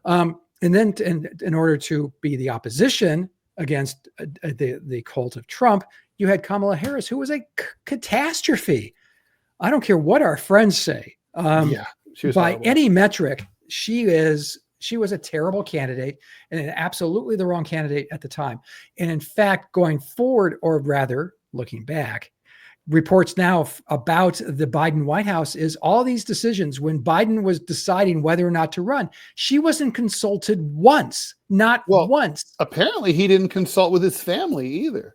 And then in order to be the opposition against the cult of Trump, you had Kamala Harris, who was a catastrophe. I don't care what our friends say. She was by horrible. Any metric, she was a terrible candidate and absolutely the wrong candidate at the time. And in fact, going forward, or rather looking back, reports now about the Biden White House is all these decisions when Biden was deciding whether or not to run, she wasn't consulted once, not once. Apparently he didn't consult with his family either.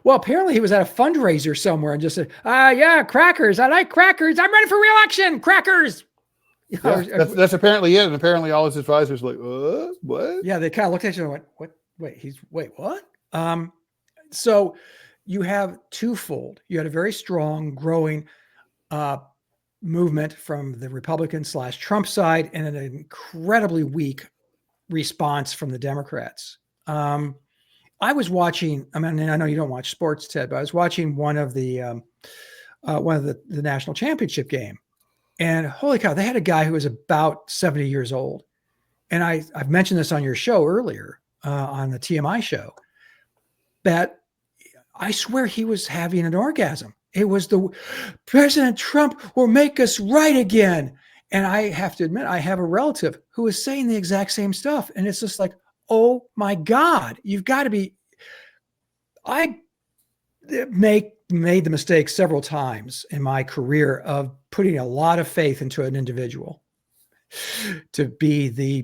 Well, apparently he was at a fundraiser somewhere and just said, yeah, crackers. I like crackers. I'm ready for re-election. Crackers. Yeah, that's apparently it. And apparently all his advisors were like, what? Yeah, they kind of looked at you and went, what? What? So you have twofold. You had a very strong, growing movement from the Republican/Trump side and an incredibly weak response from the Democrats. I was watching, I know you don't watch sports, Ted, but I was watching one of the national championship game. And holy cow, they had a guy who was about 70 years old. And I've mentioned this on your show earlier, on the TMI show, that I swear he was having an orgasm. It was the President Trump will make us right again. And I have to admit, I have a relative who is saying the exact same stuff. And it's just like, oh my God, you've got to be. I made the mistake several times in my career of putting a lot of faith into an individual to be to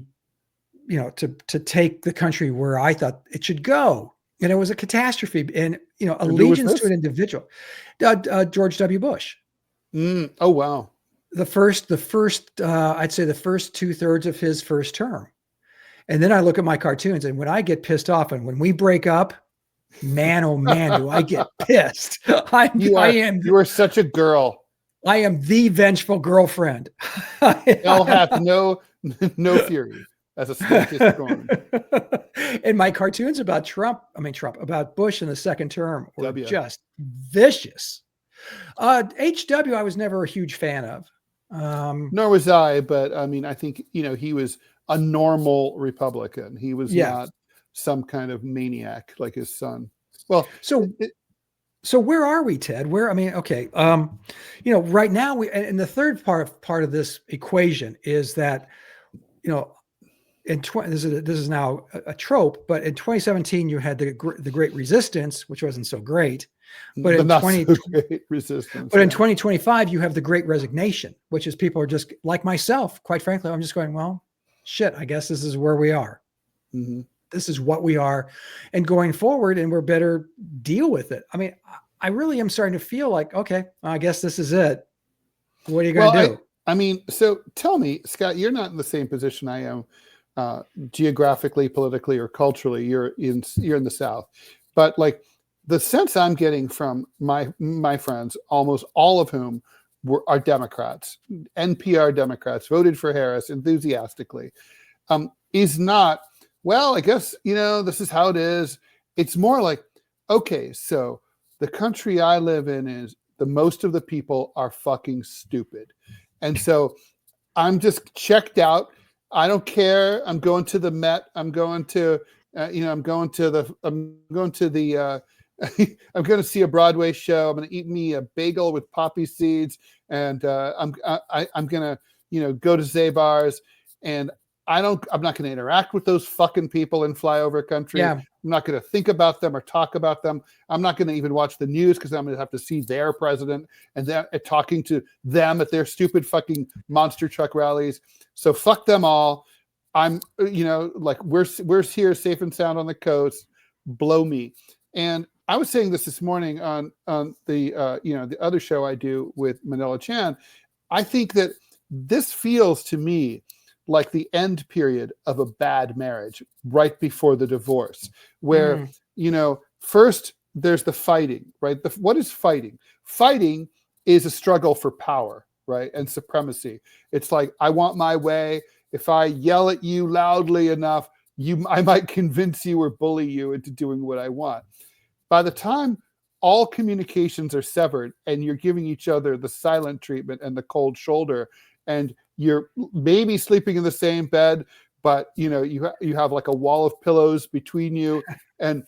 take the country where I thought it should go. And it was a catastrophe. And, allegiance to an individual, George W. Bush. Oh, wow. I'd say the first 2/3 of his first term. And then I look at my cartoons, and when I get pissed off and when we break up, man, oh man, do I get pissed. You are such a girl. I am the vengeful girlfriend. I'll have no fury as a scientist going. And my cartoons about about Bush in the second term were just vicious. HW, I was never a huge fan of. Nor was I, but I think, he was a normal Republican. He was not some kind of maniac like his son. Well, so where are we, Ted? Okay. Right now and the third part of this equation is that, this is now a trope, but in 2017 you had the Great Resistance, which wasn't so great. But in 2025 you have the Great Resignation, which is people are just like myself. Quite frankly, I'm just going, well, shit, I guess this is where we are. Mm-hmm. This is what we are, and going forward, and we're better deal with it. I really am starting to feel like, okay, I guess this is it. What are you going to do? So tell me, Scott, you're not in the same position I am, geographically, politically, or culturally. You're in the South, but like the sense I'm getting from my friends, almost all of whom are Democrats, NPR Democrats, voted for Harris enthusiastically, is not, well, I guess, this is how it is. It's more like, okay, so the country I live in is most of the people are fucking stupid. And so I'm just checked out. I don't care. I'm going to the Met. I'm going to see a Broadway show. I'm going to eat me a bagel with poppy seeds. And I'm going to, go to Zabar's, and I'm not going to interact with those fucking people in flyover country. Yeah. I'm not going to think about them or talk about them. I'm not going to even watch the news because I'm going to have to see their president and they're talking to them at their stupid fucking monster truck rallies. So fuck them all. I'm, we're here safe and sound on the coast. Blow me. And I was saying this morning on the, the other show I do with Manila Chan. I think that this feels to me like the end period of a bad marriage, right before the divorce, where, first there's the fighting, right? What is fighting? Fighting is a struggle for power, right? And supremacy. It's like, I want my way. If I yell at you loudly enough, I might convince you or bully you into doing what I want. By the time all communications are severed and you're giving each other the silent treatment and the cold shoulder, and you're maybe sleeping in the same bed, but you have like a wall of pillows between you, and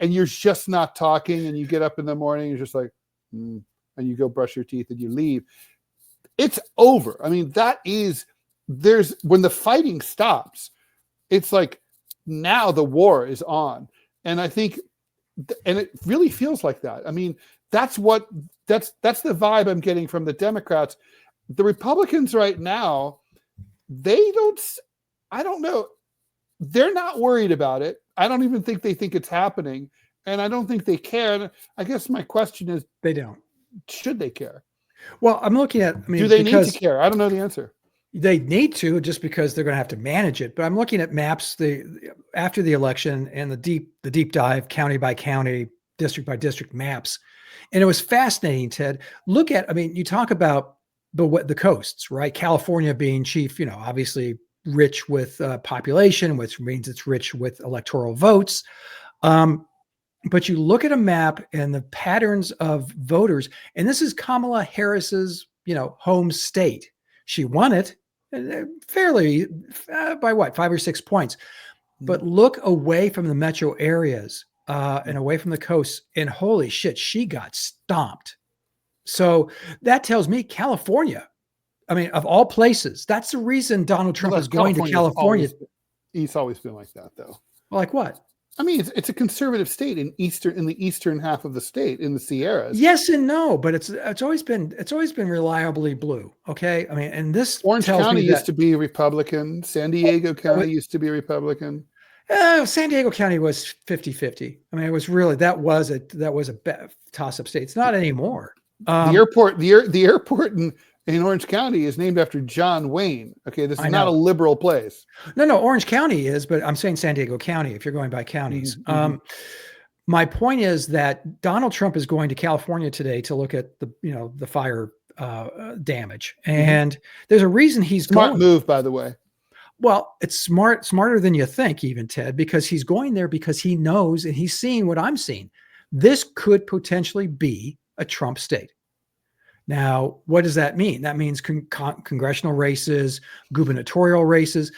and you're just not talking, and you get up in the morning, you're just like, and you go brush your teeth and you leave. It's over. I mean, when the fighting stops, it's like now the war is on. And I think, and it really feels like that. I mean, that's the vibe I'm getting from the Democrats. The Republicans right now, I don't know. They're not worried about it. I don't even think they think it's happening. And I don't think they care. And I guess my question is, they don't. Should they care? Well, I'm looking at, do they need to care? I don't know the answer. They need to, just because they're going to have to manage it. But I'm looking at maps after the election and the deep dive, county by county, district by district maps. And it was fascinating, Ted. Look at, you talk about the coasts, right? California being chief, obviously rich with population, which means it's rich with electoral votes. But you look at a map and the patterns of voters, and this is Kamala Harris's, home state. She won it fairly by 5 or 6 points. But look away from the metro areas and away from the coast, and holy shit, she got stomped. So that tells me California, of all places, that's the reason Donald Trump is going to California. He's always been like that, though. Well, like what? It's a conservative state in the eastern half of the state, in the Sierras. Yes and no, but it's always been reliably blue. Okay, and this Orange County used to be Republican. San Diego County used to be Republican. San Diego County was 50-50. It was really that was a toss-up state. It's not anymore. The airport in Orange County is named after John Wayne. Okay, this is not a liberal place. No, Orange County is, but I'm saying San Diego County, if you're going by counties. Mm-hmm. My point is that Donald Trump is going to California today to look at the fire damage. And there's a reason he's Smart move, by the way. Well, it's smarter than you think, even, Ted, because he's going there because he knows and he's seeing what I'm seeing. This could potentially be a Trump state. Now, what does that mean? That means congressional races, gubernatorial races.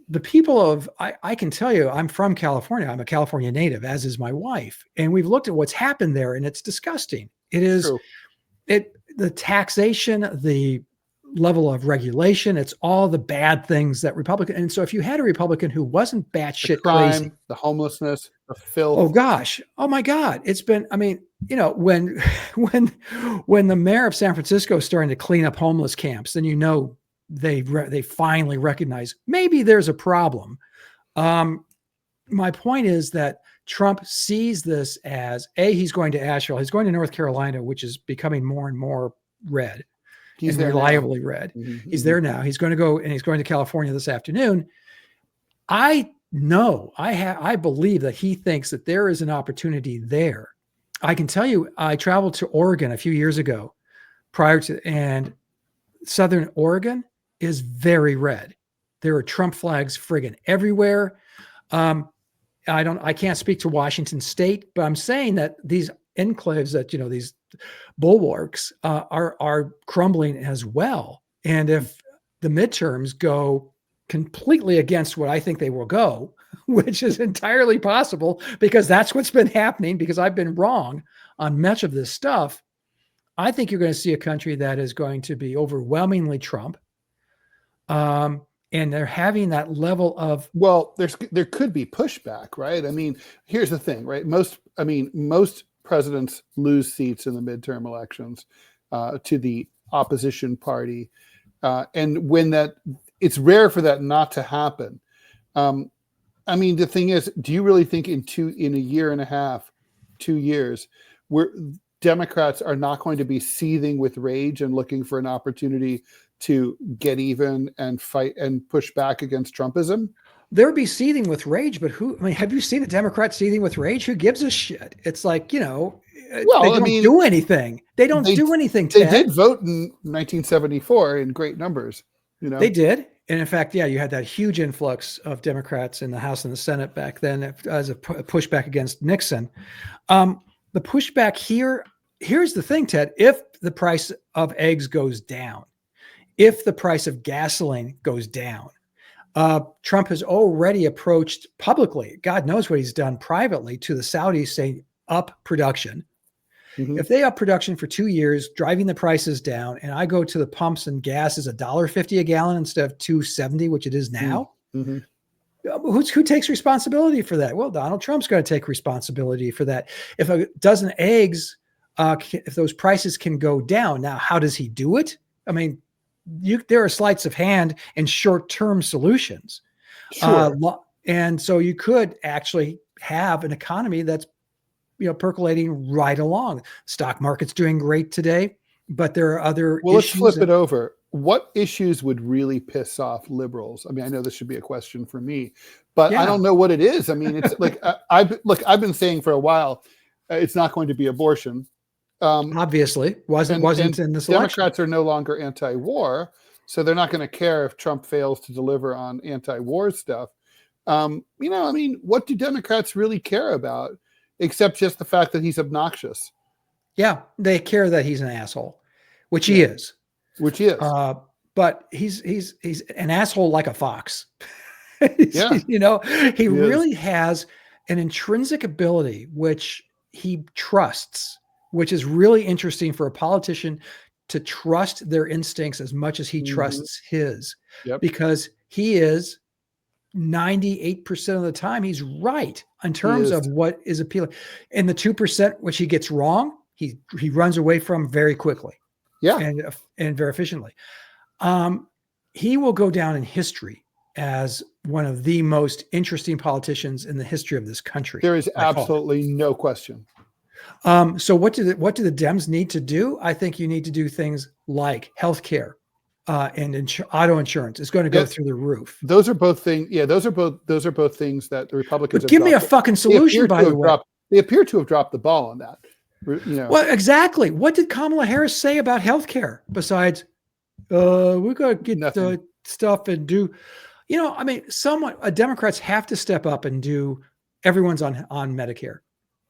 The people I can tell you, I'm from California. I'm a California native, as is my wife. And we've looked at what's happened there, and it's disgusting. It is, the taxation, the level of regulation, it's all the bad things that Republican. And so if you had a Republican who wasn't batshit crazy, the homelessness, the filth. Oh gosh. Oh my God. It's been, when the mayor of San Francisco is starting to clean up homeless camps, then they finally recognize maybe there's a problem. My point is that Trump sees this as he's going to Asheville, he's going to North Carolina, which is becoming more and more red. He's reliably red. Mm-hmm. He's there now. He's going to go, and he's going to California this afternoon. I believe that he thinks that there is an opportunity there. I can tell you, I traveled to Oregon a few years ago and Southern Oregon is very red. There are Trump flags friggin' everywhere. I can't speak to Washington State, but I'm saying that these enclaves that, these bulwarks are crumbling as well. And if the midterms go completely against what I think they will go, which is entirely possible because that's what's been happening, because I've been wrong on much of this stuff, I think you're going to see a country that is going to be overwhelmingly Trump. And they're having that level of, there could be pushback, right? Here's the thing, right? Most presidents lose seats in the midterm elections to the opposition party. And when it's rare for that not to happen. The thing is, do you really think in a year and a half, 2 years, where Democrats are not going to be seething with rage and looking for an opportunity to get even and fight and push back against Trumpism? They'll be seething with rage, but have you seen a Democrat seething with rage? Who gives a shit? It's like, Well, they don't do anything. They don't do anything, Ted. They did vote in 1974 in great numbers. They did. And in fact, yeah, you had that huge influx of Democrats in the House and the Senate back then as a pushback against Nixon. The pushback here's the thing, Ted, if the price of eggs goes down, if the price of gasoline goes down, Trump has already approached publicly, God knows what he's done privately, to the Saudis saying up production. Mm-hmm. If they up production for 2 years, driving the prices down, and I go to the pumps and gas is $1.50 a gallon instead of $2.70, which it is now, mm-hmm. Who takes responsibility for that? Well, Donald Trump's going to take responsibility for that. If a dozen eggs, if those prices can go down, now how does he do it? I mean, there are sleights of hand and short-term solutions. Sure. And so you could actually have an economy that's, percolating right along. Stock market's doing great today, but there are other issues. Let's flip it over. What issues would really piss off liberals? I mean, I know this should be a question for me, but I don't know what it is. I mean, it's like, I've been saying for a while, it's not going to be abortion. Obviously wasn't in this election. Democrats are no longer anti-war, so they're not going to care if Trump fails to deliver on anti-war stuff. I mean, what do Democrats really care about except just the fact that he's obnoxious? Yeah, they care that he's an asshole, which he is. But he's an asshole like a fox. He really has an intrinsic ability which he trusts, which is really interesting for a politician to trust their instincts as much as he trusts his, because he is 98% of the time, he's right in terms of what is appealing. And the 2% which he gets wrong, he runs away from very quickly. Yeah. And very efficiently. He will go down in history as one of the most interesting politicians in the history of this country. There is absolutely no question. So what do the Dems need to do? I think you need to do things like healthcare and auto insurance is going to go through the roof. Those are both things. Yeah, those are both things that the Republicans. But give me a fucking solution, by the way. They appear to have dropped the ball on that. Well, exactly. What did Kamala Harris say about healthcare besides, we got to get the stuff and do, I mean, Democrats have to step up and do, everyone's on Medicare.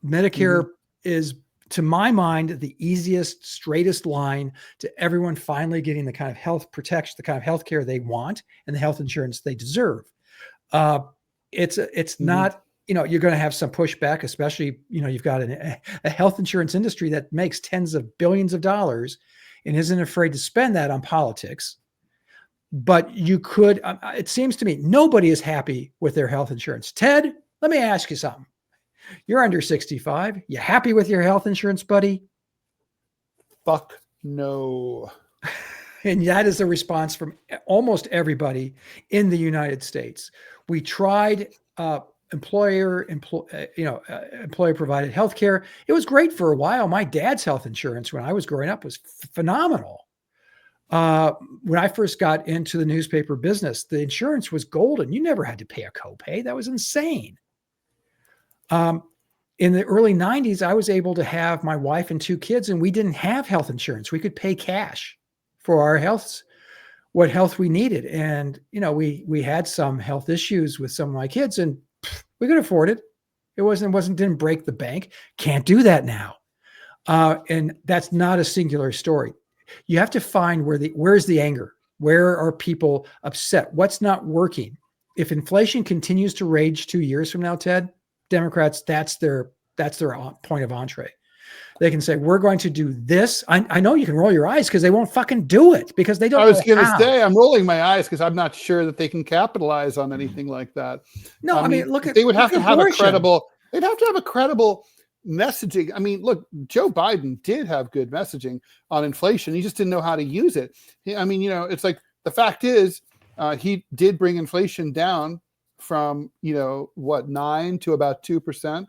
Medicare is, to my mind, the easiest, straightest line to everyone finally getting the kind of health protection, the kind of health care they want and the health insurance they deserve. It's not, you're going to have some pushback, especially, you've got a health insurance industry that makes tens of billions of dollars and isn't afraid to spend that on politics. But you could, it seems to me, nobody is happy with their health insurance. Ted, let me ask you something. You're under 65. You happy with your health insurance, buddy? Fuck no. And that is the response from almost everybody in the United States. We tried employer provided health care. It was great for a while. My dad's health insurance when I was growing up was phenomenal. When I first got into the newspaper business, the insurance was golden. You never had to pay a copay. That was insane. In the early 90s, I was able to have my wife and 2 kids, and we didn't have health insurance. We could pay cash for our what health we needed. And, we had some health issues with some of my kids, and we could afford it. It didn't break the bank. Can't do that now. And that's not a singular story. You have to find where's the anger? Where are people upset? What's not working? If inflation continues to rage 2 years from now, Ted, Democrats, that's their point of entree. They can say, we're going to do this. I know you can roll your eyes because they won't fucking do it because they don't. I was going to say, I'm rolling my eyes because I'm not sure that they can capitalize on anything like that. No, I mean, they would have to have a credible. They'd have to have a credible messaging. I mean, look, Joe Biden did have good messaging on inflation. He just didn't know how to use it. I mean, it's like the fact is, he did bring inflation down from 9 to about 2%.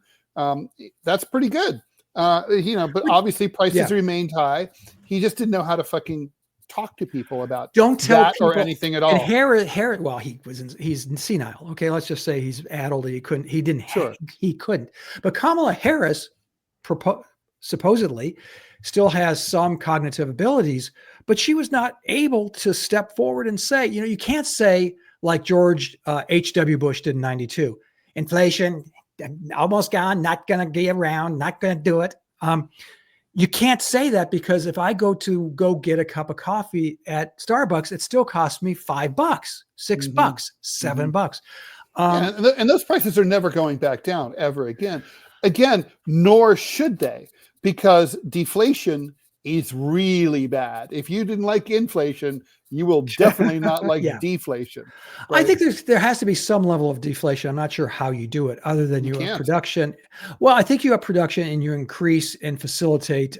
That's pretty good. But obviously prices remained high. He just didn't know how to fucking talk to people about Don't tell that people or anything at and all. Harris, well, he's senile. Okay, let's just say he's addled. He couldn't. But Kamala Harris supposedly still has some cognitive abilities, but she was not able to step forward and say, you can't say like George H.W. Bush did in 92, inflation almost gone, not going to be around, not going to do it. You can't say that, because if I go get a cup of coffee at Starbucks, it still costs me $5, $6, $7. And those prices are never going back down ever again. Nor should they, because deflation is really bad. If you didn't like inflation, you will definitely not like deflation. Right? I think there has to be some level of deflation. I'm not sure how you do it, other than you have production. Well, I think you have production and you increase and facilitate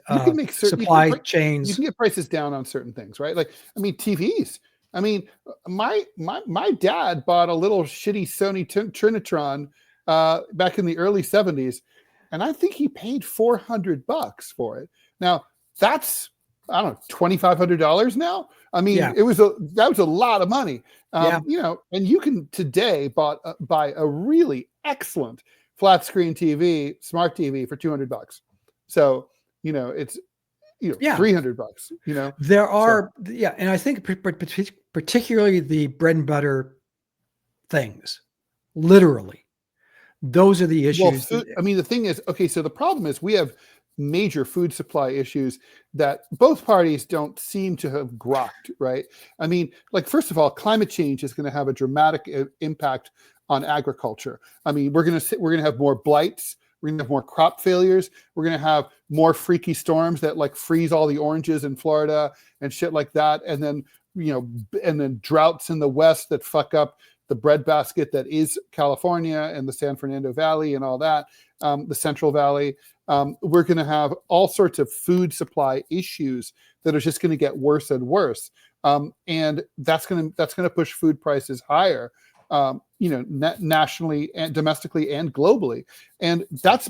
supply chains. You can get prices down on certain things, right? Like, TVs. My dad bought a little shitty Sony Trinitron back in the early 70s, and I think he paid $400 for it. Now, that's, I don't know, $2,500 now. That was a lot of money. And you can today buy a really excellent flat screen TV, smart TV for $200. So, it's $300, There are, and I think particularly the bread and butter things, literally, those are the issues. Well, the thing is, okay, so the problem is we have major food supply issues that both parties don't seem to have grokked, right? First of all, climate change is going to have a dramatic impact on agriculture. We're going to have more blights. We're going to have more crop failures. We're going to have more freaky storms that freeze all the oranges in Florida and shit like that. And then, and then droughts in the West that fuck up the breadbasket that is California and the San Fernando Valley and all that, the Central Valley. We're going to have all sorts of food supply issues that are just going to get worse and worse. And that's going to push food prices higher, nationally and domestically and globally. And that's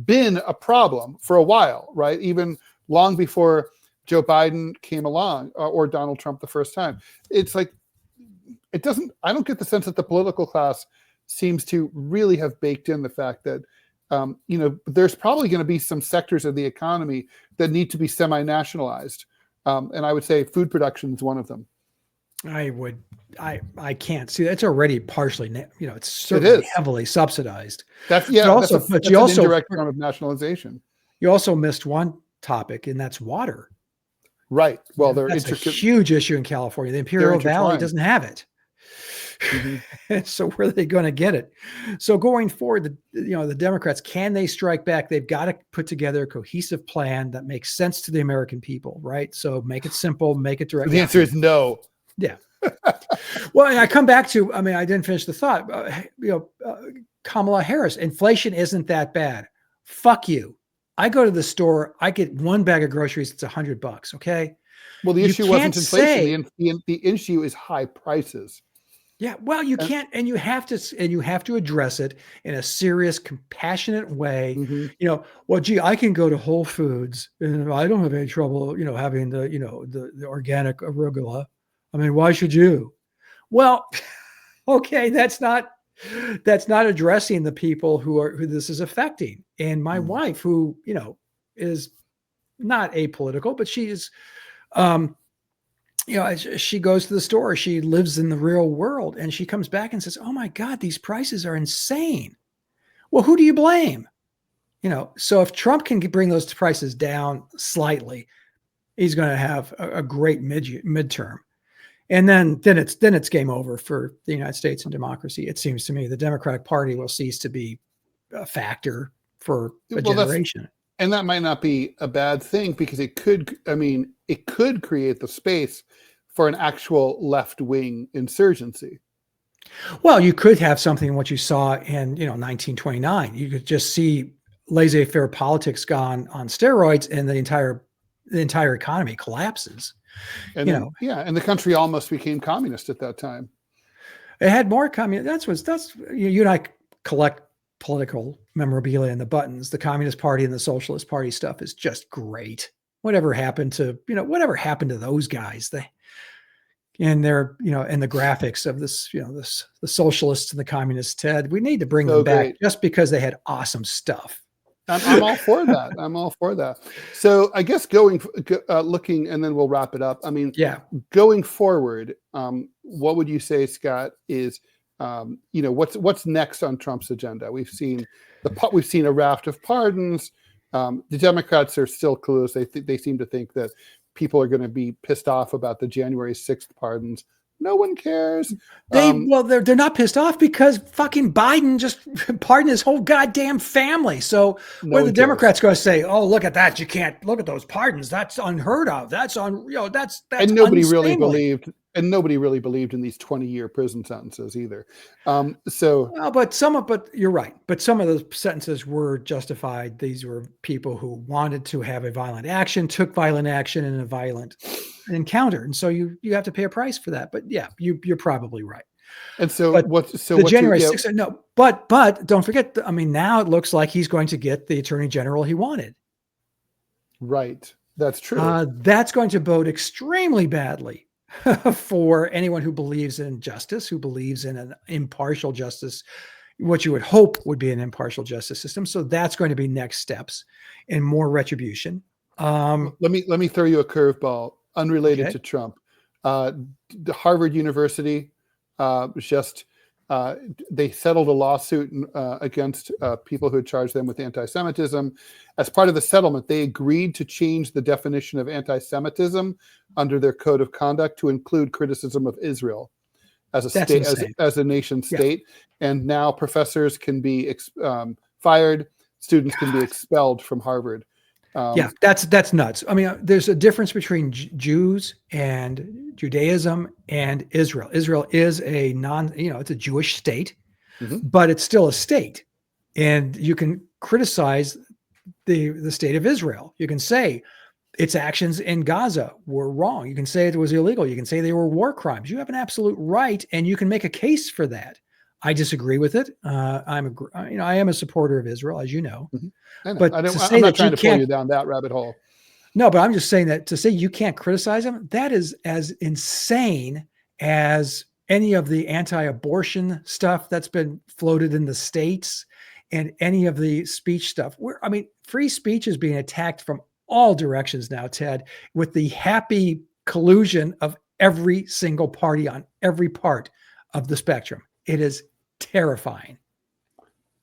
been a problem for a while, right? Even long before Joe Biden came along or Donald Trump the first time. It's like, I don't get the sense that the political class seems to really have baked in the fact that, there's probably going to be some sectors of the economy that need to be semi-nationalized. And I would say food production is one of them. I can't see that's already partially, it's certainly heavily subsidized. That's an indirect form of nationalization. You also missed one topic, and that's water. Right. Well, that's a huge issue in California. The Imperial Valley doesn't have it. Mm-hmm. So where are they going to get it? So going forward, the Democrats, can they strike back? They've got to put together a cohesive plan that makes sense to the American people, right? So make it simple, make it direct. The answer is no. Yeah. Well, and I come back to, I didn't finish the thought. Kamala Harris, inflation isn't that bad. Fuck you. I go to the store, I get one bag of groceries, it's $100. Okay. Well, the issue wasn't inflation. The issue is high prices. Yeah, well, you can't, and you have to address it in a serious, compassionate way. Mm-hmm. Well, gee, I can go to Whole Foods and I don't have any trouble, having the organic arugula. Why should you? Well, okay, that's not addressing the people who this is affecting. And my wife, who is not apolitical, but she is. She goes to the store, she lives in the real world, and she comes back and says, oh my God, these prices are insane. Well, who do you blame? So if Trump can bring those prices down slightly, he's going to have a great midterm. And then it's game over for the United States and democracy. It seems to me the Democratic Party will cease to be a factor for a generation. And that might not be a bad thing, because it could create the space for an actual left-wing insurgency. Well, you could have something what you saw in 1929. You could just see laissez-faire politics gone on steroids, and the entire economy collapses. And and the country almost became communist at that time. It had more communist. That's you and I collect political memorabilia and the buttons. The Communist Party and the Socialist Party stuff is just great. whatever happened to, whatever happened to those guys? And their, and the graphics of this, the socialists and the communists, Ted, we need to bring them back just because they had awesome stuff. I'm all for that. I'm all for that. So I guess looking, and then we'll wrap it up. I mean, going forward, what would you say, Scott, is, what's next on Trump's agenda? We've seen a raft of pardons. The Democrats are still clueless. They seem to think that people are going to be pissed off about the January 6th pardons. No one cares. They're not pissed off because fucking Biden just pardoned his whole goddamn family. So what are the Democrats going to say? Oh, look at that! You can't look at those pardons. That's unheard of. That's and nobody really believed. And nobody really believed in these 20-year prison sentences either. But you're right. But some of the sentences were justified. These were people who wanted to have a violent action, took violent action in a violent encounter, and so you have to pay a price for that. But yeah, you're probably right. And so the January 6th? No, but don't forget. I mean, now it looks like he's going to get the attorney general he wanted. Right. That's true. That's going to bode extremely badly for anyone who believes in justice, who believes in an impartial justice, what you would hope would be an impartial justice system. So that's going to be next steps and more retribution. Let me throw you a curveball unrelated to Trump. Harvard University they settled a lawsuit against people who had charged them with anti-Semitism. As part of the settlement, they agreed to change the definition of anti-Semitism under their code of conduct to include criticism of Israel as a state, as a nation state. And now professors can be fired, students can be expelled from Harvard. That's nuts. I mean, there's a difference between Jews and Judaism and Israel. Israel is it's a Jewish state, but it's still a state. And you can criticize the state of Israel. You can say its actions in Gaza were wrong. You can say it was illegal. You can say they were war crimes. You have an absolute right, and you can make a case for that. I disagree with it. I am a supporter of Israel, as you know. But I'm not trying to pull you down that rabbit hole. No, but I'm just saying that to say you can't criticize them, that is as insane as any of the anti-abortion stuff that's been floated in the States and any of the speech stuff. Free speech is being attacked from all directions now, Ted, with the happy collusion of every single party on every part of the spectrum. It is terrifying.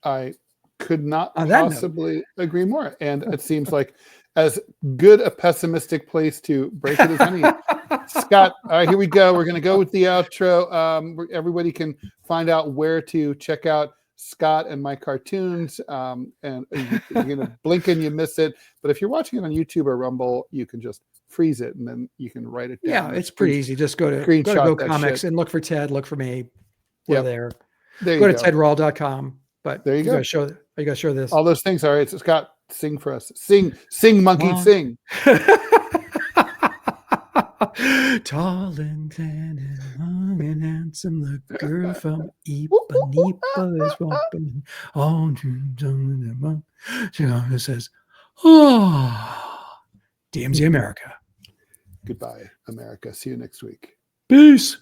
I could not possibly agree more. And it seems like as good a pessimistic place to break it as any. Scott, all right, here we go. We're going to go with the outro. Everybody can find out where to check out Scott and my cartoons. And you're going to blink and you miss it. But if you're watching it on YouTube or Rumble, you can just freeze it and then you can write it down. Yeah, it's pretty easy. Just go to Go Comics and look for Ted, look for me. We're there. Go to tedrall.com. But there you go. You got to show this. All those things. All right. So Scott, sing for us. Sing, monkey, sing. Tall and tan and long and handsome, the girl from Ipanema is romping on to she always says, "Oh, DMZ America." Goodbye, America. See you next week. Peace.